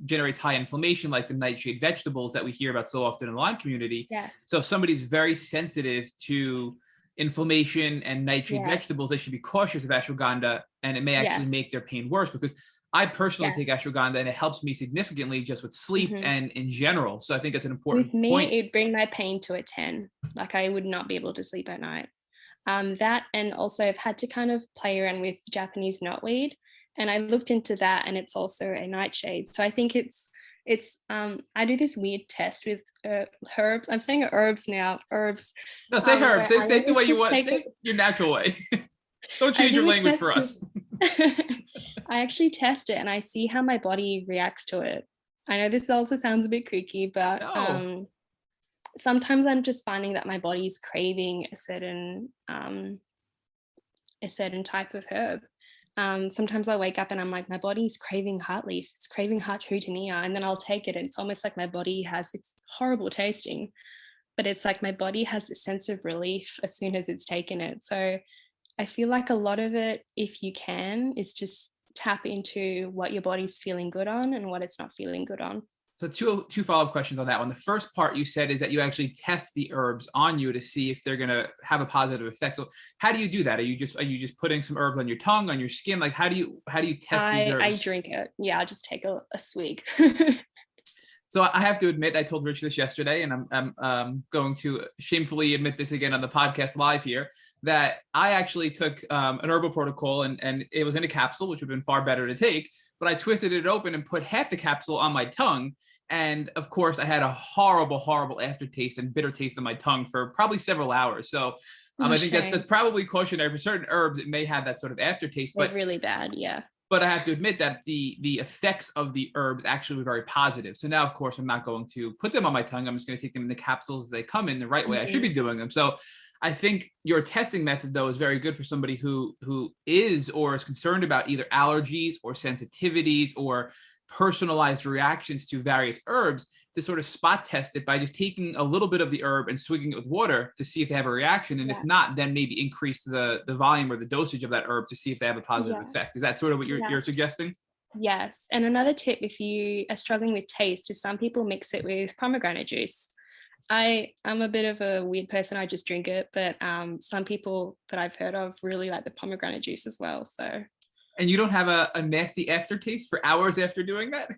generates high inflammation, like the nightshade vegetables that we hear about so often in the Lyme community. Yes. So if somebody's very sensitive to inflammation and nightshade vegetables, they should be cautious of ashwagandha, and it may actually make their pain worse, because I personally take ashwagandha and it helps me significantly just with sleep and in general. So I think it's an important With me, point. it'd bring my pain to a 10. Like I would not be able to sleep at night. That, and also I've had to kind of play around with Japanese knotweed, and I looked into that, and it's also a nightshade. So I think it's I do this weird test with herbs. I'm saying herbs now. Herbs. No, say herbs. Say it the way you want. Say your natural way. Don't change your language for us. I actually test it and I see how my body reacts to it. I know this also sounds a bit kooky, but sometimes I'm just finding that my body's craving a certain type of herb. Sometimes I wake up and I'm like, my body's craving heartleaf, it's craving heart hootenea, and then I'll take it and it's almost like my body it's horrible tasting, but it's like my body has a sense of relief as soon as it's taken it. So I feel like a lot of it, if you can, is just tap into what your body's feeling good on and what it's not feeling good on. So two follow-up questions on that one. The first part you said is that you actually test the herbs on you to see if they're going to have a positive effect. So how do you do that? Are you just putting some herbs on your tongue, on your skin? Like how do you test these herbs? I drink it. Yeah, I just take a swig. So I have to admit, I told Rich this yesterday, and I'm going to shamefully admit this again on the podcast live here, that I actually took an herbal protocol, and it was in a capsule, which would have been far better to take, but I twisted it open and put half the capsule on my tongue. And of course, I had a horrible, horrible aftertaste and bitter taste on my tongue for probably several hours. So I think that's probably cautionary. For certain herbs, it may have that sort of aftertaste. But really bad, yeah. But I have to admit that the effects of the herbs actually were very positive. So now, of course, I'm not going to put them on my tongue. I'm just going to take them in the capsules as they come in the right way I should be doing them. So I think your testing method, though, is very good for somebody who is or is concerned about either allergies or sensitivities or personalized reactions to various herbs, to sort of spot test it by just taking a little bit of the herb and swigging it with water to see if they have a reaction. And if not, then maybe increase the volume or the dosage of that herb to see if they have a positive effect. Is that sort of what you're suggesting? Yes. And another tip, if you are struggling with taste, is some people mix it with pomegranate juice. I'm a bit of a weird person. I just drink it. But some people that I've heard of really like the pomegranate juice as well. So. And you don't have a nasty aftertaste for hours after doing that?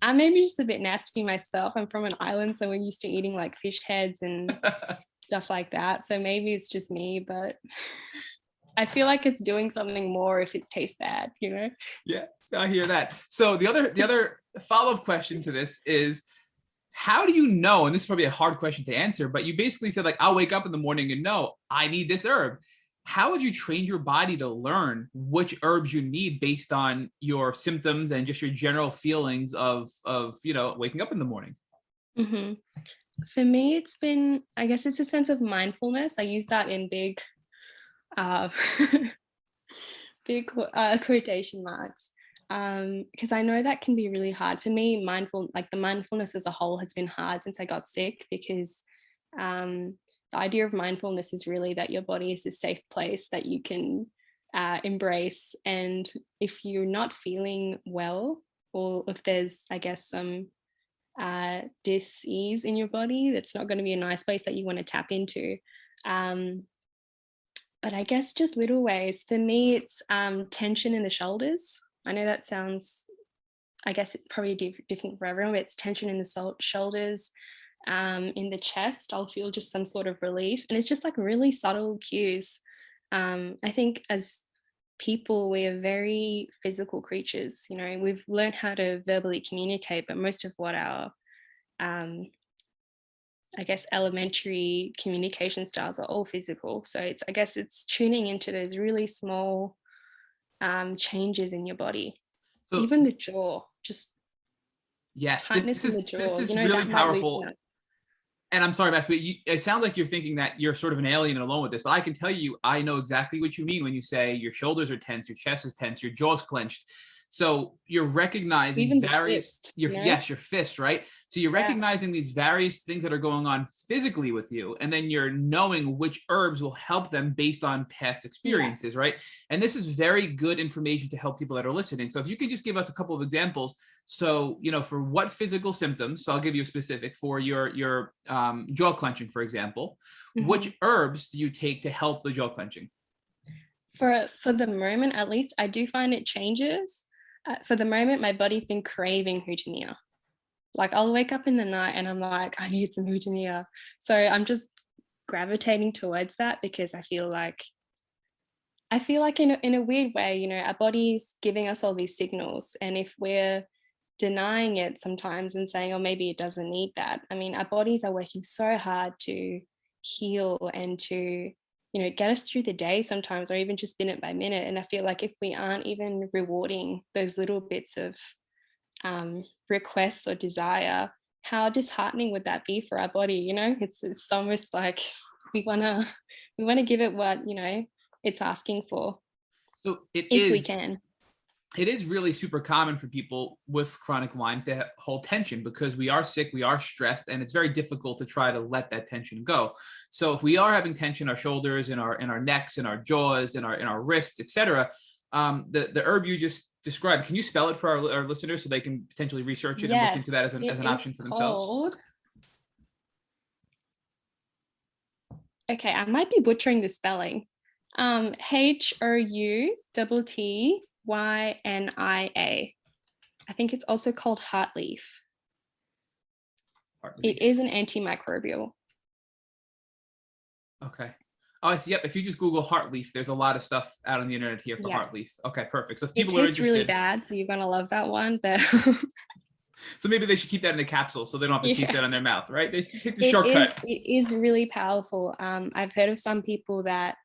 I'm maybe just a bit nasty myself. I'm from an island, so we're used to eating like fish heads and stuff like that. So maybe it's just me, but I feel like it's doing something more if it tastes bad, you know? Yeah, I hear that. So the other follow-up question to this is, how do you know, and this is probably a hard question to answer, but you basically said, like, I'll wake up in the morning and know I need this herb. How have you trained your body to learn which herbs you need based on your symptoms and just your general feelings of waking up in the morning? Mm-hmm. For me, it's been, I guess it's a sense of mindfulness. I use that in big quotation marks, because I know that can be really hard. For me, the mindfulness as a whole has been hard since I got sick, because the idea of mindfulness is really that your body is a safe place that you can embrace. And if you're not feeling well, or if there's, I guess, some dis-ease in your body, that's not going to be a nice place that you want to tap into. But I guess just little ways. For me, it's tension in the shoulders. I know that sounds, I guess it's probably different for everyone, but it's tension in the shoulders. In the chest, I'll feel just some sort of relief, and it's just like really subtle cues. I think as people, we are very physical creatures. You know, we've learned how to verbally communicate, but most of what our I guess elementary communication styles are all physical. So I guess it's tuning into those really small changes in your body. So even the jaw, just Yes, tightness in the jaw. this is You know, really that might powerful. loosen it. And I'm sorry, Max, but it sounds like you're thinking that you're sort of an alien and alone with this. But I can tell you, I know exactly what you mean when you say your shoulders are tense, your chest is tense, your jaw's clenched. So you're recognizing Even the various, fist, you know? yes, your fist, right? So you're Yeah. recognizing these various things that are going on physically with you, and then you're knowing which herbs will help them based on past experiences, right? And this is very good information to help people that are listening. So if you could just give us a couple of examples. So, you know, for what physical symptoms, so I'll give you a specific for your jaw clenching, for example, which herbs do you take to help the jaw clenching? For the moment, at least, I do find it changes. For the moment, my body's been craving houtonnia. Like I'll wake up in the night and I'm like, I need some houtonnia. So I'm just gravitating towards that because I feel like in a weird way, you know, our body's giving us all these signals. And if we're denying it sometimes and saying, oh, maybe it doesn't need that. I mean, our bodies are working so hard to heal and to, you know, get us through the day sometimes, or even just minute by minute. And I feel like if we aren't even rewarding those little bits of requests or desire, how disheartening would that be for our body? You know, it's almost like we want to give it what, you know, it's asking for. So if we can. It is really super common for people with chronic Lyme to hold tension because we are sick, we are stressed, and it's very difficult to try to let that tension go. So if we are having tension in our shoulders, in our necks, in our jaws, in our wrists, etc., the herb you just described, can you spell it for our listeners so they can potentially research it and look into that as an option for themselves? Okay, I might be butchering the spelling. HOUTTYNIA. I think it's also called heartleaf. It is an antimicrobial. Okay. Oh, I see. Yep. If you just Google heartleaf, there's a lot of stuff out on the internet here for heartleaf. Okay, perfect. So if people are interested, really bad, so you're gonna love that one. But so maybe they should keep that in a capsule so they don't have to taste that on their mouth, right? They take the shortcut. It is really powerful. I've heard of some people that,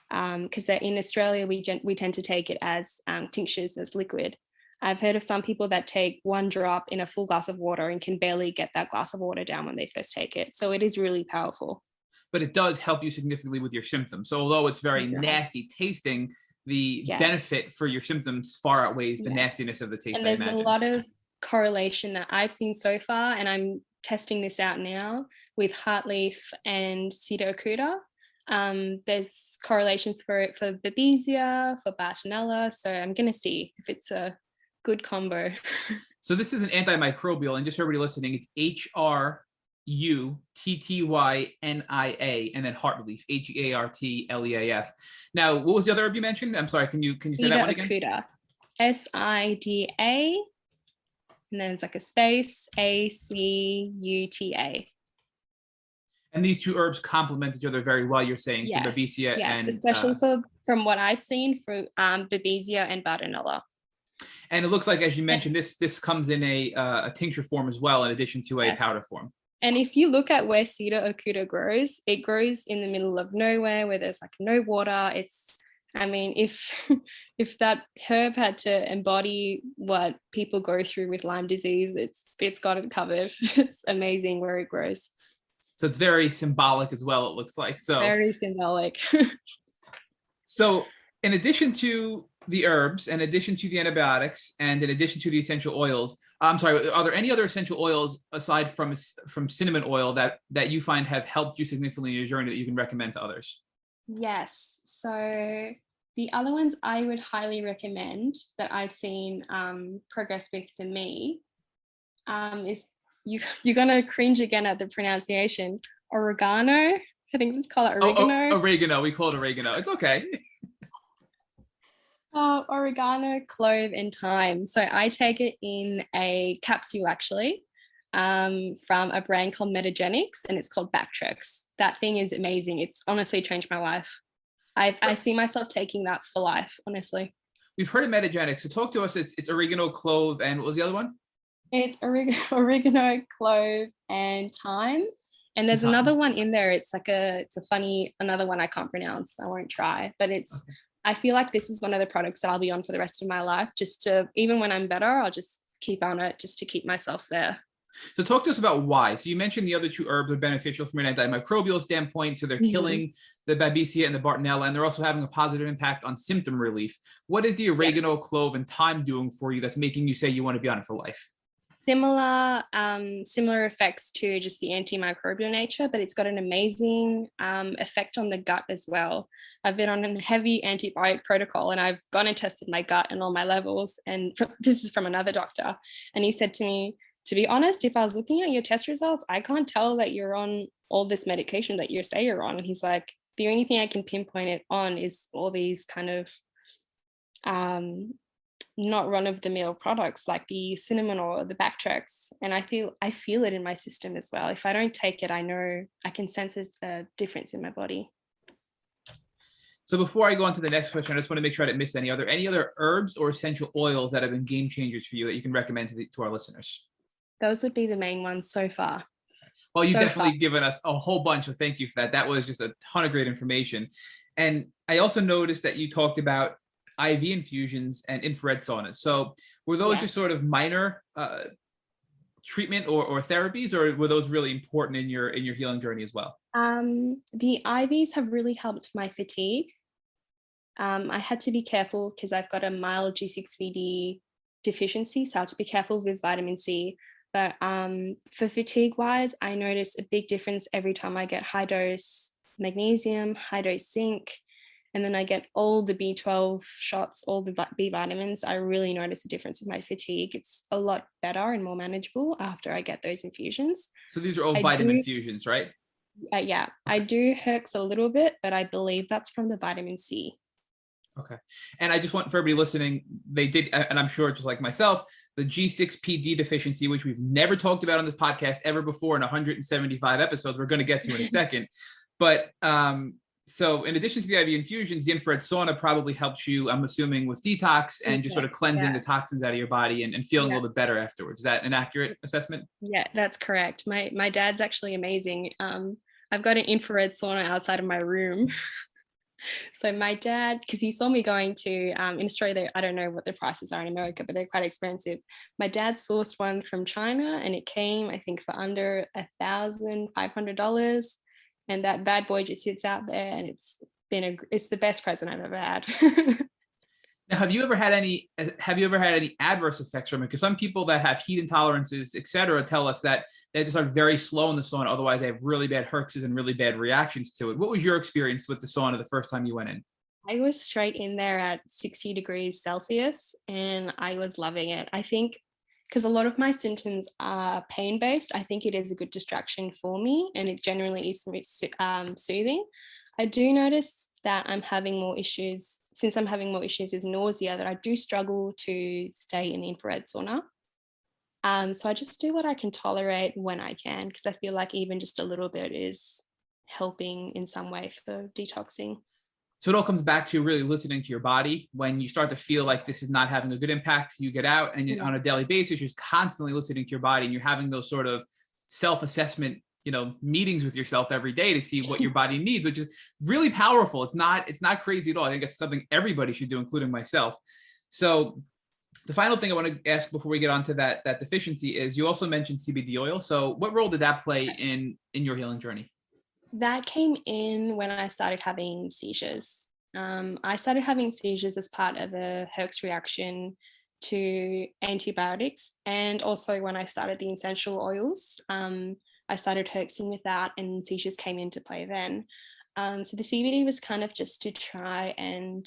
because in Australia we tend to take it as tinctures, as liquid. I've heard of some people that take one drop in a full glass of water and can barely get that glass of water down when they first take it. So it is really powerful. But it does help you significantly with your symptoms. So although it's very nasty tasting, the benefit for your symptoms far outweighs the nastiness of the taste. And there's a lot of correlation that I've seen so far, and I'm testing this out now with heartleaf and cedar acuta. There's correlations for it for Babesia, for Bartonella. So I'm going to see if it's a good combo. So this is an antimicrobial, and just for everybody listening, it's HRUTTYNIA, and then heartleaf, HEARTLEAF. Now, what was the other herb you mentioned? I'm sorry, can you say that one again? Acuta. SIDA, and then it's like a space ACUTA. And these two herbs complement each other very well, you're saying, for Babesia and... especially from what I've seen for Babesia and Bartonella. And it looks like, as you mentioned, this comes in a tincture form as well, in addition to a powder form. And if you look at where cedar acuta grows, it grows in the middle of nowhere where there's like no water. I mean, if that herb had to embody what people go through with Lyme disease, it's got it covered. It's amazing where it grows. So it's very symbolic as well, it looks like. So very symbolic. So in addition to the herbs, in addition to the antibiotics, and in addition to the essential oils, I'm sorry, are there any other essential oils aside from cinnamon oil that you find have helped you significantly in your journey that you can recommend to others? Yes. So the other ones I would highly recommend that I've seen progress with for me is, you're going to cringe again at the pronunciation, oregano. I think let's call it oregano. Oregano. We call it oregano. It's okay. Oregano, clove, and thyme. So I take it in a capsule, actually, from a brand called Metagenics, and it's called Bactrex. That thing is amazing. It's honestly changed my life. I see myself taking that for life, honestly. We've heard of Metagenics. So talk to us. It's oregano, clove, and what was the other one? It's oregano, clove, and thyme. And there's another one in there. It's a funny, another one I can't pronounce. I won't try, but I feel like this is one of the products that I'll be on for the rest of my life. Just to, even when I'm better, I'll just keep on it just to keep myself there. So talk to us about why. So you mentioned the other two herbs are beneficial from an antimicrobial standpoint. So they're killing the Babesia and the Bartonella, and they're also having a positive impact on symptom relief. What is the oregano, clove, and thyme doing for you that's making you say you want to be on it for life? Similar effects to just the antimicrobial nature, but it's got an amazing effect on the gut as well. I've been on a heavy antibiotic protocol, and I've gone and tested my gut and all my levels. And this is from another doctor, and he said to me, to be honest, if I was looking at your test results, I can't tell that you're on all this medication that you say you're on. And he's like, the only thing I can pinpoint it on is all these kind of not run-of-the-mill products like the cinnamon or the Bactrex. And I feel it in my system as well. If I don't take it, I know I can sense a difference in my body. So before I go on to the next question, I just want to make sure I didn't miss any. Are there any other herbs or essential oils that have been game changers for you that you can recommend to our listeners? Those would be the main ones so far. Well, you've definitely given us a whole bunch, so thank you for that. That was just a ton of great information. And I also noticed that you talked about IV infusions and infrared saunas. So were those just sort of minor treatment or therapies, or were those really important in your healing journey as well? The IVs have really helped my fatigue. I had to be careful because I've got a mild G6PD deficiency, so I have to be careful with vitamin C. But for fatigue wise, I notice a big difference every time I get high dose magnesium, high dose zinc, and then I get all the B12 shots, all the B vitamins. I really notice a difference in my fatigue. It's a lot better and more manageable after I get those infusions. So these are all vitamin infusions, right? Yeah, I do Herx a little bit, but I believe that's from the vitamin C. Okay. And I just want for everybody listening, they did, and I'm sure just like myself, the G6PD deficiency, which we've never talked about on this podcast ever before in 175 episodes, we're going to get to in a second. But so in addition to the IV infusions, the infrared sauna probably helps you, I'm assuming, with detox and just sort of cleansing the toxins out of your body and feeling a little bit better afterwards. Is that an accurate assessment? Yeah, that's correct. My dad's actually amazing. I've got an infrared sauna outside of my room. So my dad, because he saw me going to, in Australia, I don't know what the prices are in America, but they're quite expensive. My dad sourced one from China and it came, I think, for under $1,500. And that bad boy just sits out there and it's the best present I've ever had. Now, have you ever had any adverse effects from it? Because some people that have heat intolerances, et cetera, tell us that they just are very slow in the sauna. Otherwise, they have really bad herxes and really bad reactions to it. What was your experience with the sauna the first time you went in? I was straight in there at 60 degrees Celsius and I was loving it. I think because a lot of my symptoms are pain-based, I think it is a good distraction for me and it generally is soothing. I do notice that I'm having more issues with nausea, that I do struggle to stay in the infrared sauna. So I just do what I can tolerate when I can, because I feel like even just a little bit is helping in some way for detoxing. So it all comes back to really listening to your body. When you start to feel like this is not having a good impact, you get out and on a daily basis, you're constantly listening to your body and you're having those sort of self-assessment meetings with yourself every day to see what your body needs, which is really powerful. It's not crazy at all. I think it's something everybody should do, including myself. So the final thing I want to ask before we get on to that deficiency is you also mentioned CBD oil. So what role did that play in your healing journey? That came in when I started having seizures. I started having seizures as part of a Herx reaction to antibiotics. And also when I started the essential oils, I started herxing with that and seizures came into play then. So the CBD was kind of just to try and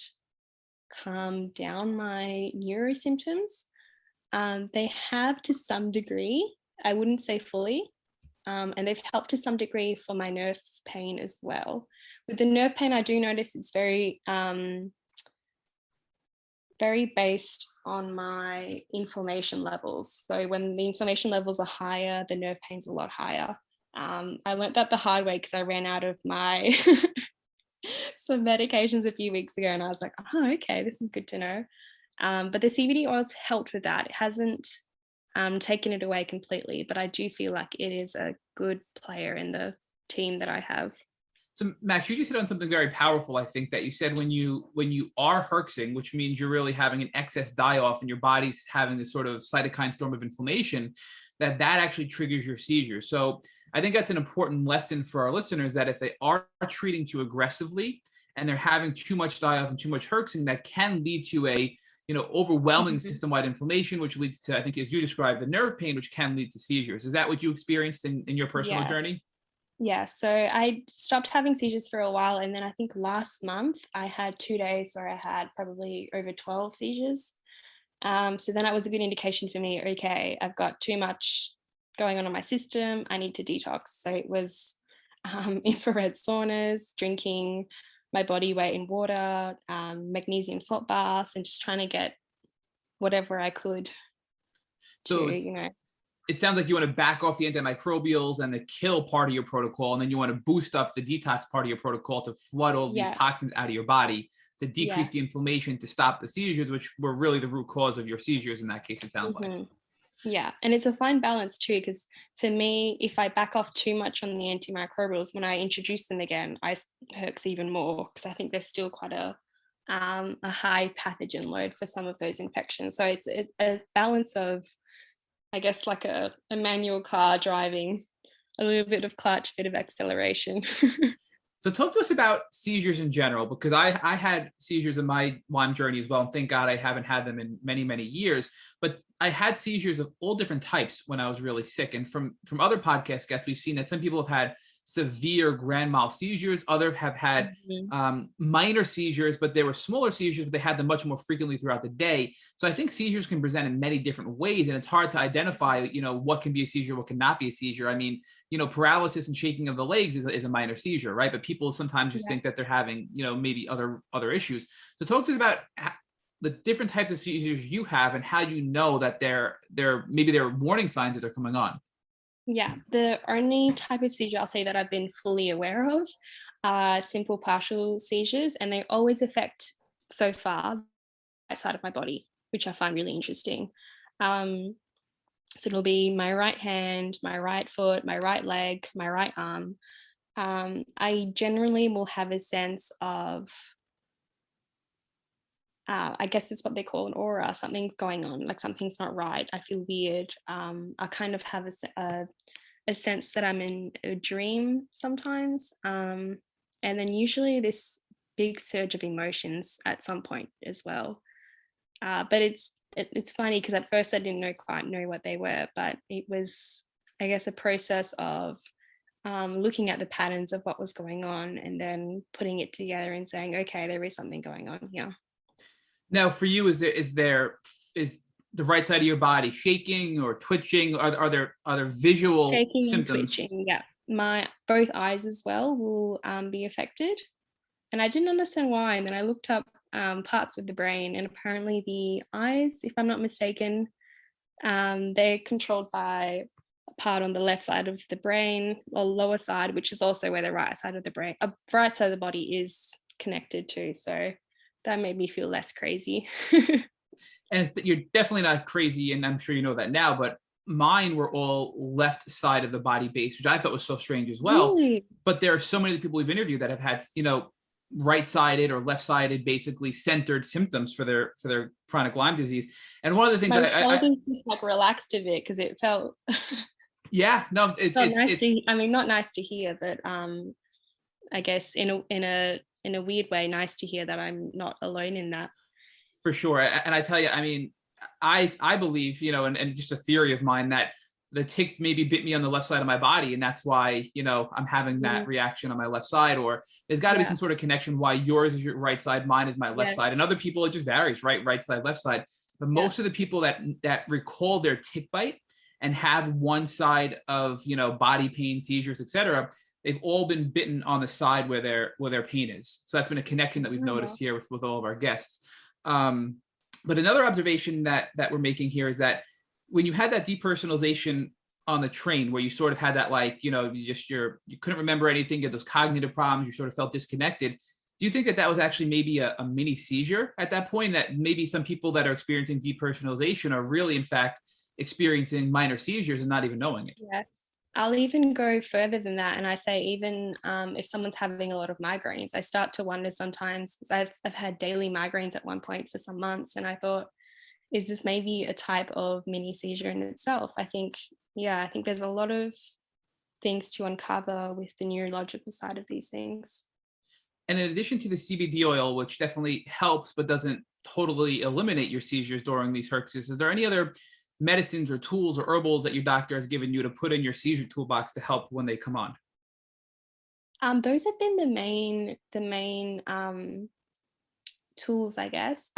calm down my neuro symptoms. They have to some degree, I wouldn't say fully, and they've helped to some degree for my nerve pain as well. With the nerve pain, I do notice it's very based on my inflammation levels. So when the inflammation levels are higher, the nerve pain's a lot higher. I learned that the hard way because I ran out of my some medications a few weeks ago and I was like, oh, okay, this is good to know. But the CBD oils helped with that. It hasn't taken it away completely, but I do feel like it is a good player in the team that I have. So Max, you just hit on something very powerful. I think that you said when you are herxing, which means you're really having an excess die-off and your body's having this sort of cytokine storm of inflammation, that actually triggers your seizures. So I think that's an important lesson for our listeners, that if they are treating too aggressively and they're having too much die-off and too much herxing, that can lead to a overwhelming system-wide inflammation, which leads to, I think, as you described, the nerve pain, which can lead to seizures. Is that what you experienced in your personal journey? Yeah, so I stopped having seizures for a while, and then I think last month I had 2 days where I had probably over 12 seizures. So then that was a good indication for me, okay, I've got too much going on in my system, I need to detox. So it was infrared saunas, drinking my body weight in water, magnesium salt baths, and just trying to get whatever I could So to, it sounds like you want to back off the antimicrobials and the kill part of your protocol, and then you want to boost up the detox part of your protocol to flood all these toxins out of your body, to decrease the inflammation, to stop the seizures, which were really the root cause of your seizures in that case, it sounds like. Yeah, and it's a fine balance too, because for me, if I back off too much on the antimicrobials, when I introduce them again, I herx even more, because I think there's still quite a high pathogen load for some of those infections. So it's a balance of, I guess, like a manual car driving, a little bit of clutch, a bit of acceleration. So talk to us about seizures in general, because I had seizures in my Lyme journey as well. And thank God I haven't had them in many, many years. But I had seizures of all different types when I was really sick. And from other podcast guests, we've seen that some people have had severe grand mal seizures. Others have had minor seizures, but they were smaller seizures, but they had them much more frequently throughout the day. So I think seizures can present in many different ways, and it's hard to identify, what can be a seizure, what cannot be a seizure. I mean, paralysis and shaking of the legs is a minor seizure, right? But people sometimes just think that they're having, maybe other issues. So talk to us about the different types of seizures you have and how you know that they're maybe there are warning signs that they're coming on. Yeah, the only type of seizure I'll say that I've been fully aware of are simple partial seizures, and they always affect, so far, the right side of my body, which I find really interesting. So it'll be my right hand, my right foot, my right leg, my right arm. I generally will have a sense of, I guess it's what they call an aura. Something's going on, like something's not right. I feel weird. I kind of have a sense that I'm in a dream sometimes. And then usually this big surge of emotions at some point as well. But it's funny because at first I didn't quite know what they were, but it was, I guess, a process of looking at the patterns of what was going on and then putting it together and saying, okay, there is something going on here. Now, for you, is the right side of your body shaking or twitching? Are there visual shaking symptoms? And twitching, yeah. My both eyes as well will be affected, and I didn't understand why. And then I looked up parts of the brain, and apparently the eyes, if I'm not mistaken, they're controlled by a part on the left side of the brain, or lower side, which is also where the right side of the brain, right side of the body is connected to. So that made me feel less crazy. And you're definitely not crazy, and I'm sure you know that now, but mine were all left side of the body base, which I thought was so strange as well. Really? But there are so many people we've interviewed that have had, right-sided or left-sided, basically centered symptoms for their chronic Lyme disease. And one of the things my shoulders just like relaxed a bit because it felt yeah, no, it's nice. I mean, not nice to hear, but I guess in a weird way, nice to hear that I'm not alone in that. For sure. And I tell you, I mean, I believe, and it's just a theory of mine, that the tick maybe bit me on the left side of my body, and that's why, I'm having that reaction on my left side. Or there's got to be some sort of connection why yours is your right side, mine is my left side. And other people, it just varies, right side, left side. But most of the people that recall their tick bite and have one side of, body pain, seizures, etc., they've all been bitten on the side where their pain is. So that's been a connection that we've noticed here with all of our guests. But another observation that we're making here is that when you had that depersonalization on the train, where you sort of had that, like, you couldn't remember anything, you had those cognitive problems, you sort of felt disconnected. Do you think that was actually maybe a mini seizure at that point, that maybe some people that are experiencing depersonalization are really, in fact, experiencing minor seizures and not even knowing it? Yes. I'll even go further than that, and I say even if someone's having a lot of migraines, I start to wonder sometimes, because I've had daily migraines at one point for some months, and I thought, is this maybe a type of mini seizure in itself? I think there's a lot of things to uncover with the neurological side of these things. And in addition to the CBD oil, which definitely helps but doesn't totally eliminate your seizures during these herxes, is there any other medicines or tools or herbals that your doctor has given you to put in your seizure toolbox to help when they come on? Those have been the main tools, I guess.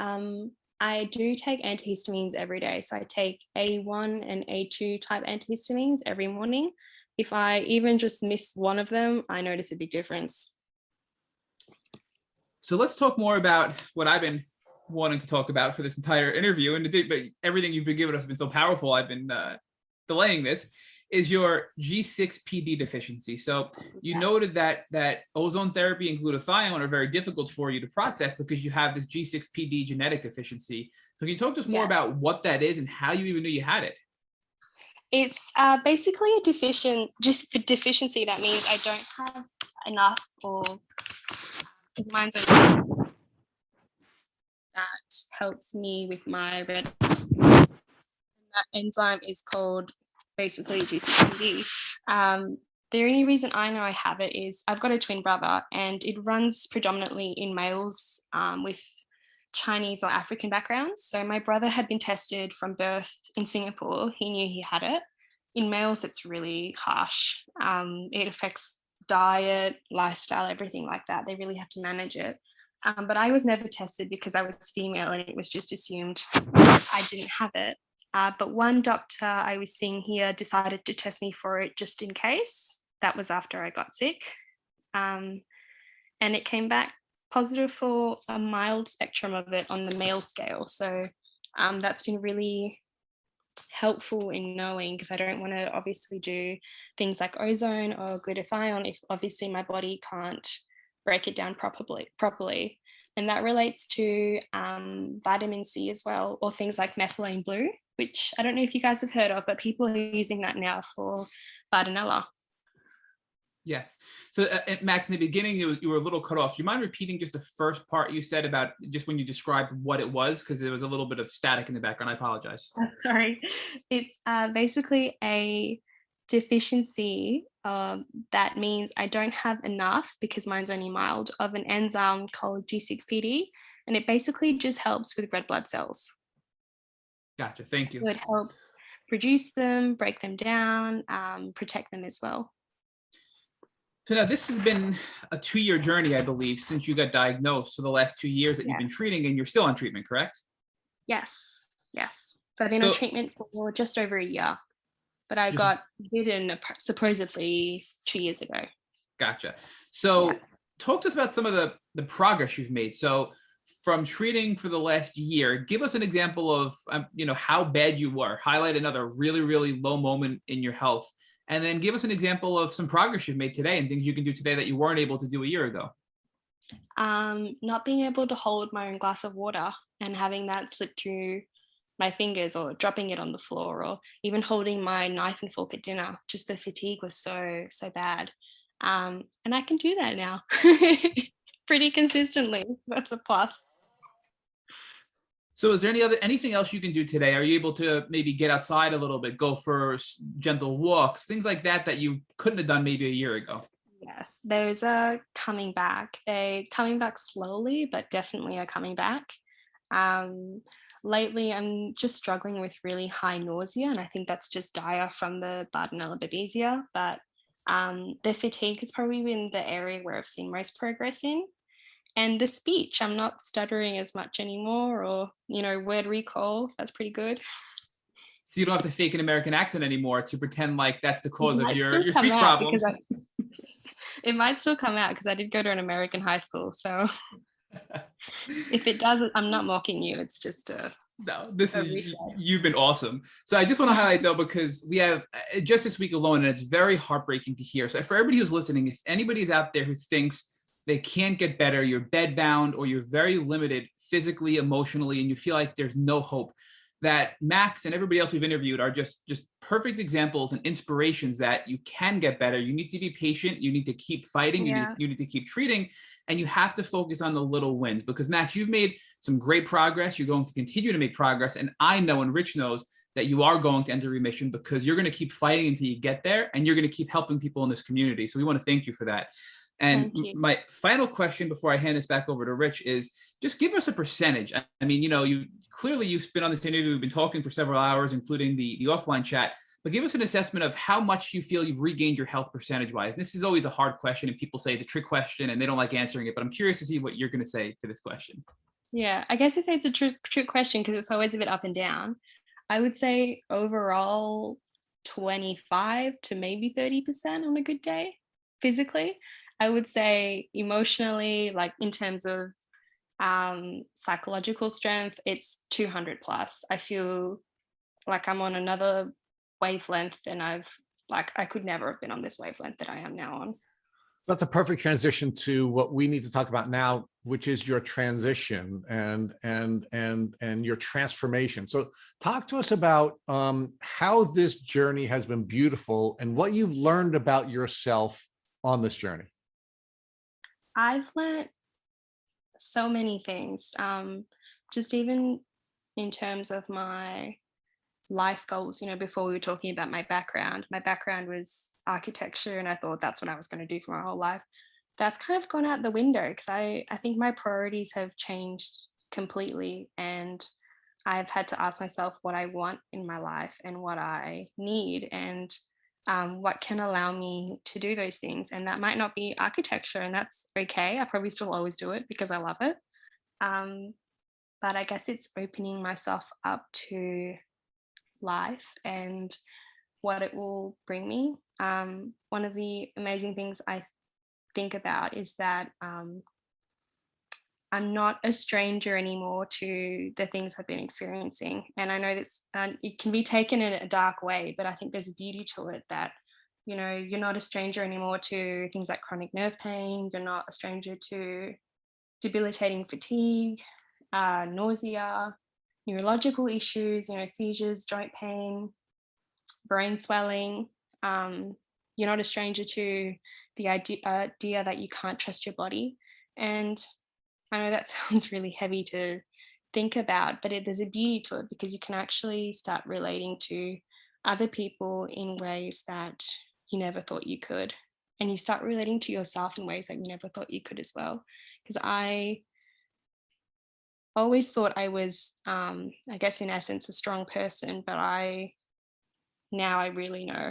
I do take antihistamines every day. So I take A1 and A2 type antihistamines every morning. If I even just miss one of them, I notice a big difference. So let's talk more about what I've been wanting to talk about for this entire interview. But everything you've been giving us has been so powerful, I've been delaying this, is your G6PD deficiency. So you noted that ozone therapy and glutathione are very difficult for you to process because you have this G6PD genetic deficiency. So can you talk to us more about what that is and how you even knew you had it? It's basically a deficiency. That means I don't have enough, or mine's that helps me with my red. And that enzyme is called basically G6PD. The only reason I know I have it is I've got a twin brother, and it runs predominantly in males with Chinese or African backgrounds. So my brother had been tested from birth in Singapore. He knew he had it. In males, it's really harsh. It affects diet, lifestyle, everything like that. They really have to manage it. But I was never tested because I was female, and it was just assumed I didn't have it. But one doctor I was seeing here decided to test me for it just in case. That was after I got sick. And it came back positive for a mild spectrum of it on the male scale. So that's been really helpful in knowing, because I don't want to obviously do things like ozone or glutathione if obviously my body can't break it down properly. And that relates to vitamin C as well, or things like methylene blue, which I don't know if you guys have heard of, but people are using that now for Bartonella. Yes. So Max, in the beginning, you were a little cut off. Do you mind repeating just the first part you said about just when you described what it was? Because there was a little bit of static in the background. I apologize. Sorry. It's basically a deficiency that means I don't have enough, because mine's only mild, of an enzyme called G6PD. And it basically just helps with red blood cells. Gotcha. Thank you. So it helps produce them, break them down, protect them as well. So now this has been a 2-year journey, I believe, since you got diagnosed. So the last 2 years that you've been treating, and you're still on treatment, correct? Yes. So I've been on treatment for just over a year, but I got bitten supposedly 2 years ago. Gotcha. So talk to us about some of the progress you've made. So from treating for the last year, give us an example of how bad you were. Highlight another really, really low moment in your health. And then give us an example of some progress you've made today and things you can do today that you weren't able to do a year ago. Not being able to hold my own glass of water and having that slip through my fingers, or dropping it on the floor, or even holding my knife and fork at dinner. Just the fatigue was so bad. And I can do that now pretty consistently. That's a plus. So is there anything else you can do today? Are you able to maybe get outside a little bit, go for gentle walks, things like that you couldn't have done maybe a year ago? Yes, those are coming back. They're coming back slowly, but definitely are coming back. Lately, I'm just struggling with really high nausea, and I think that's just dire from the Bartonella babesia. But the fatigue has probably been the area where I've seen most progress in. And the speech, I'm not stuttering as much anymore, or, word recall. So that's pretty good. So you don't have to fake an American accent anymore to pretend like that's the cause of your speech problems. It might still come out because I did go to an American high school. So if it does, I'm not mocking you. It's just you've been awesome. So I just want to highlight though, because we have just this week alone, and it's very heartbreaking to hear. So for everybody who's listening, if anybody's out there who thinks they can't get better, you're bedbound, or you're very limited physically, emotionally, and you feel like there's no hope, that Max and everybody else we've interviewed are just perfect examples and inspirations that you can get better. You need to be patient. You need to keep fighting. Yeah. You need to keep treating, and you have to focus on the little wins, because Max, you've made some great progress. You're going to continue to make progress. And I know, and Rich knows, that you are going to enter remission, because you're going to keep fighting until you get there, and you're going to keep helping people in this community. So we want to thank you for that. And my final question before I hand this back over to Rich is, just give us a percentage. I mean, you've been on this interview, we've been talking for several hours, including the offline chat, but give us an assessment of how much you feel you've regained your health percentage-wise. This is always a hard question, and people say it's a trick question and they don't like answering it, but I'm curious to see what you're going to say to this question. Yeah, I guess I say it's a trick question because it's always a bit up and down. I would say overall 25 to maybe 30% on a good day physically. I would say emotionally, like in terms of psychological strength, it's 200 plus. I feel like I'm on another wavelength, and I could never have been on this wavelength that I am now on. That's a perfect transition to what we need to talk about now, which is your transition and your transformation. So talk to us about how this journey has been beautiful and what you've learned about yourself on this journey. I've learned so many things, just even in terms of my life goals. Before we were talking about my background was architecture, and I thought that's what I was going to do for my whole life. That's kind of gone out the window because I think my priorities have changed completely, and I've had to ask myself what I want in my life and what I need, and what can allow me to do those things. And that might not be architecture, and that's okay. I probably still always do it because I love it. But I guess it's opening myself up to life and what it will bring me. One of the amazing things I think about is that I'm not a stranger anymore to the things I've been experiencing. And I know this, it can be taken in a dark way, but I think there's a beauty to it that, you're not a stranger anymore to things like chronic nerve pain. You're not a stranger to debilitating fatigue, nausea, neurological issues, seizures, joint pain, brain swelling. You're not a stranger to the idea that you can't trust your body. And I know that sounds really heavy to think about, but there's a beauty to it because you can actually start relating to other people in ways that you never thought you could. And you start relating to yourself in ways that you never thought you could as well. Because I always thought I was, I guess in essence, a strong person, but now I really know.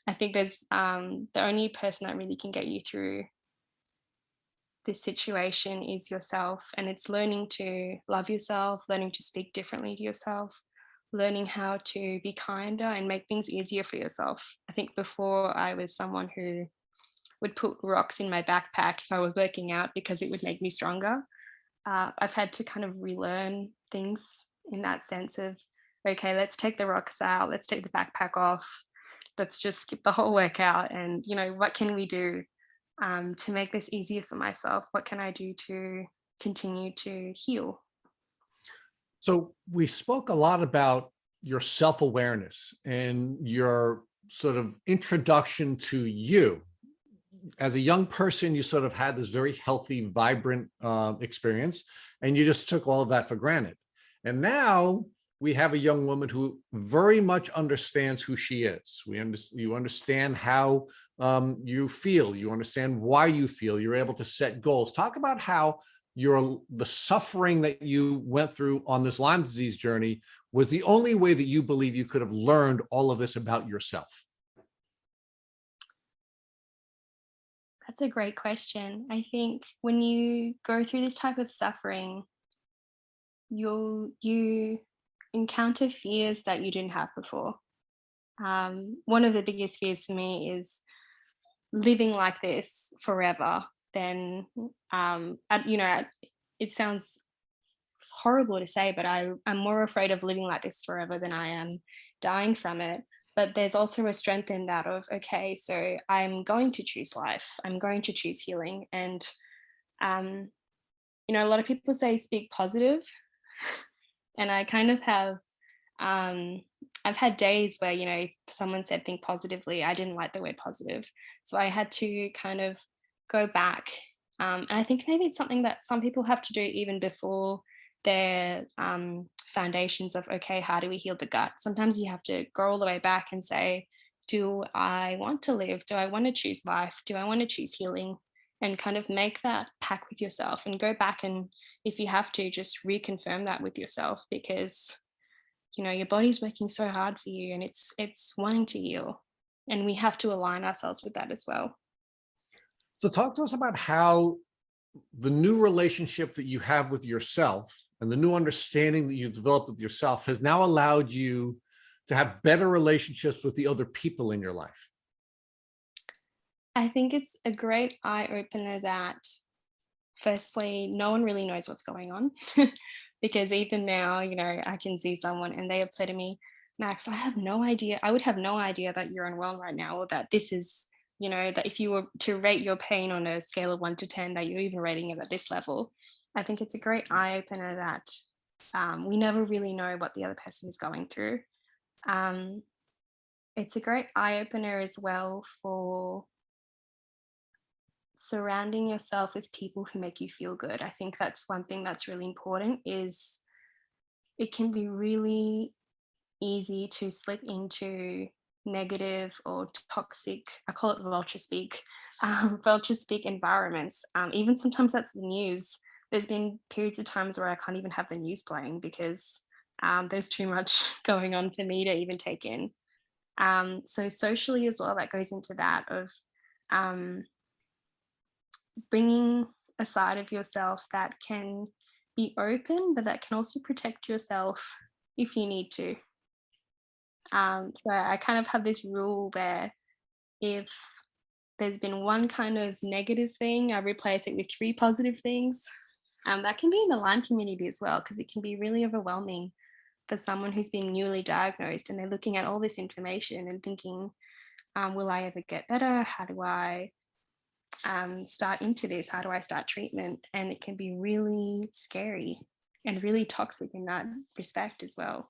I think there's the only person that really can get you through this situation is yourself, and it's learning to love yourself, learning to speak differently to yourself, learning how to be kinder and make things easier for yourself. I think before I was someone who would put rocks in my backpack if I was working out because it would make me stronger. I've had to kind of relearn things in that sense of, okay, let's take the rocks out, let's take the backpack off, let's just skip the whole workout, and what can we do to make this easier for myself? What can I do to continue to heal? So we spoke a lot about your self-awareness and your sort of introduction to you. As a young person, you sort of had this very healthy, vibrant experience, and you just took all of that for granted. And now we have a young woman who very much understands who she is. You understand how you feel. You understand why you feel. You're able to set goals. Talk about how the suffering that you went through on this Lyme disease journey was the only way that you believe you could have learned all of this about yourself. That's a great question. I think when you go through this type of suffering, you encounter fears that you didn't have before. One of the biggest fears for me is living like this forever. Then, it sounds horrible to say, but I'm more afraid of living like this forever than I am dying from it. But there's also a strength in that of, okay, so I'm going to choose life. I'm going to choose healing. And, a lot of people say speak positive. And I kind of have I've had days where, if someone said think positively, I didn't like the word positive. So I had to kind of go back. And I think maybe it's something that some people have to do even before their foundations of, okay, how do we heal the gut? Sometimes you have to go all the way back and say, do I want to live? Do I want to choose life? Do I want to choose healing? And kind of make that pact with yourself and go back and, if you have to, just reconfirm that with yourself, because your body's working so hard for you and it's wanting to heal, and we have to align ourselves with that as well. So talk to us about how the new relationship that you have with yourself and the new understanding that you've developed with yourself has now allowed you to have better relationships with the other people in your life. I think it's a great eye opener that, firstly, no one really knows what's going on. Because even now, I can see someone and they would say to me, Max, I have no idea. I would have no idea that you're unwell right now, or that this is, that if you were to rate your pain on a scale of 1 to 10, that you're even rating it at this level. I think it's a great eye opener that we never really know what the other person is going through. Um, it's a great eye opener as well for surrounding yourself with people who make you feel good. I think that's one thing that's really important. Is it can be really easy to slip into negative or toxic, I call it vulture speak, vulture speak environments. Even sometimes that's the news. There's been periods of times where I can't even have the news playing because there's too much going on for me to even take in. So socially as well, that goes into that of um, bringing a side of yourself that can be open, but that can also protect yourself if you need to. So I kind of have this rule where if there's been one kind of negative thing, I replace it with 3 positive things. That can be in the Lyme community as well, because it can be really overwhelming for someone who's been newly diagnosed and they're looking at all this information and thinking, will I ever get better? How do I start into this? How do I start treatment? And it can be really scary and really toxic in that respect as well.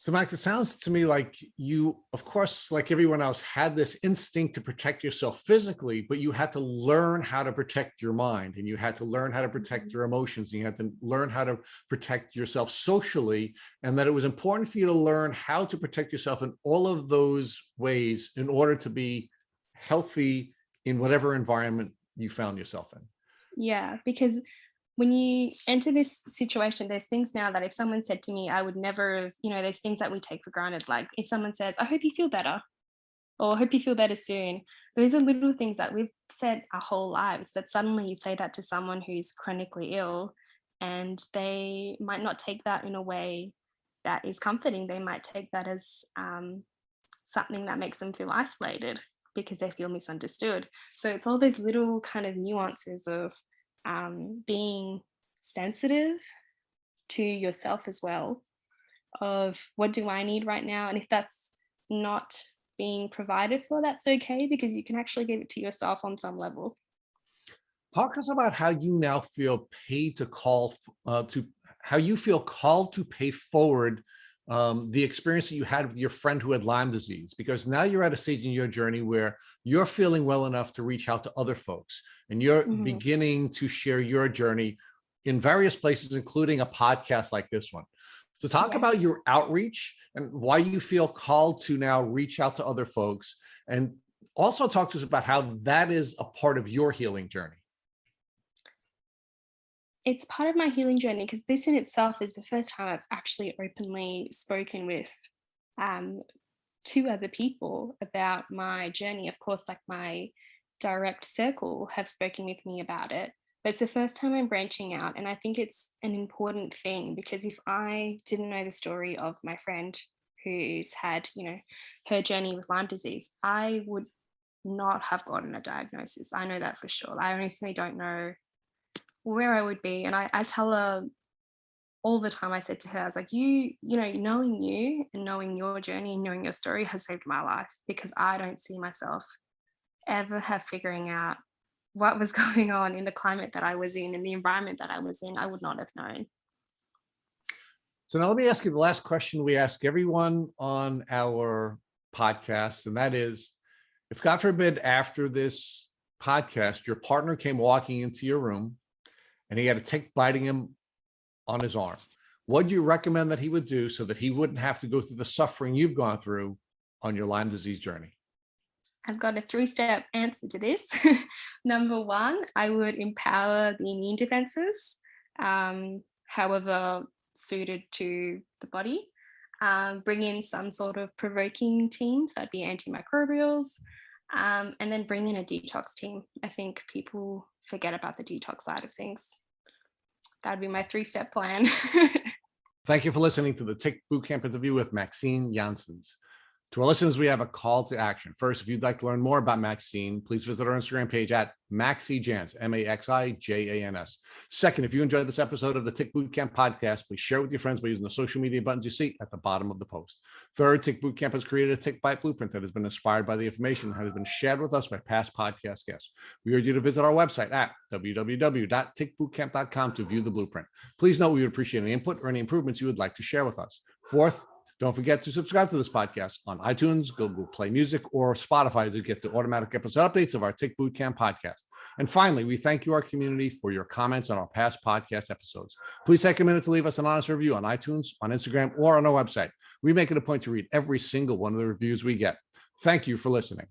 So Max, it sounds to me like you, of course, like everyone else, had this instinct to protect yourself physically, but you had to learn how to protect your mind, and you had to learn how to protect your emotions, and you had to learn how to protect yourself socially, and that it was important for you to learn how to protect yourself in all of those ways in order to be healthy in whatever environment you found yourself in. Yeah, because when you enter this situation, there's things now that if someone said to me, I would never have, there's things that we take for granted. Like if someone says, I hope you feel better, or I hope you feel better soon. Those are little things that we've said our whole lives, but suddenly you say that to someone who's chronically ill, and they might not take that in a way that is comforting. They might take that as something that makes them feel isolated because they feel misunderstood. So it's all those little kind of nuances of being sensitive to yourself as well, of what do I need right now, and if that's not being provided for, that's okay, because you can actually give it to yourself on some level. Talk to us about how you now feel paid to call to how you feel called to pay forward the experience that you had with your friend who had Lyme disease, because now you're at a stage in your journey where you're feeling well enough to reach out to other folks, and you're beginning to share your journey in various places, including a podcast like this one. So talk about your outreach and why you feel called to now reach out to other folks, and also talk to us about how that is a part of your healing journey. It's part of my healing journey because this in itself is the first time I've actually openly spoken with um, 2 other people about my journey. Of course, like my direct circle have spoken with me about it, but it's the first time I'm branching out. And I think it's an important thing, because if I didn't know the story of my friend who's had, her journey with Lyme disease, I would not have gotten a diagnosis. I know that for sure. I honestly don't know where I would be. And I tell her all the time, I said to her, I was like, knowing you and knowing your journey and knowing your story has saved my life, because I don't see myself ever have figuring out what was going on in the climate that I was in and the environment that I was in. I would not have known. So now let me ask you the last question we ask everyone on our podcast, and that is, if God forbid, after this podcast, your partner came walking into your room and he had a tick biting him on his arm, what do you recommend that he would do so that he wouldn't have to go through the suffering you've gone through on your Lyme disease journey? I've got a 3-step answer to this. Number 1, I would empower the immune defenses, however suited to the body. Bring in some sort of provoking teams, that'd be antimicrobials, and then bring in a detox team. I think people forget about the detox side of things. That'd be my 3-step plan. Thank you for listening to the Tick Bootcamp interview with Maxine Janssens. To our listeners, we have a call to action. First, if you'd like to learn more about Maxine, please visit our Instagram page at MaxiJans, MaxiJans. Second, if you enjoyed this episode of the Tick Bootcamp podcast, please share it with your friends by using the social media buttons you see at the bottom of the post. Third, Tick Bootcamp has created a Tick Bite blueprint that has been inspired by the information that has been shared with us by past podcast guests. We urge you to visit our website at www.tickbootcamp.com to view the blueprint. Please note we would appreciate any input or any improvements you would like to share with us. Fourth, don't forget to subscribe to this podcast on iTunes, Google Play Music, or Spotify to get the automatic episode updates of our Tick Bootcamp podcast. And finally, we thank you, our community, for your comments on our past podcast episodes. Please take a minute to leave us an honest review on iTunes, on Instagram, or on our website. We make it a point to read every single one of the reviews we get. Thank you for listening.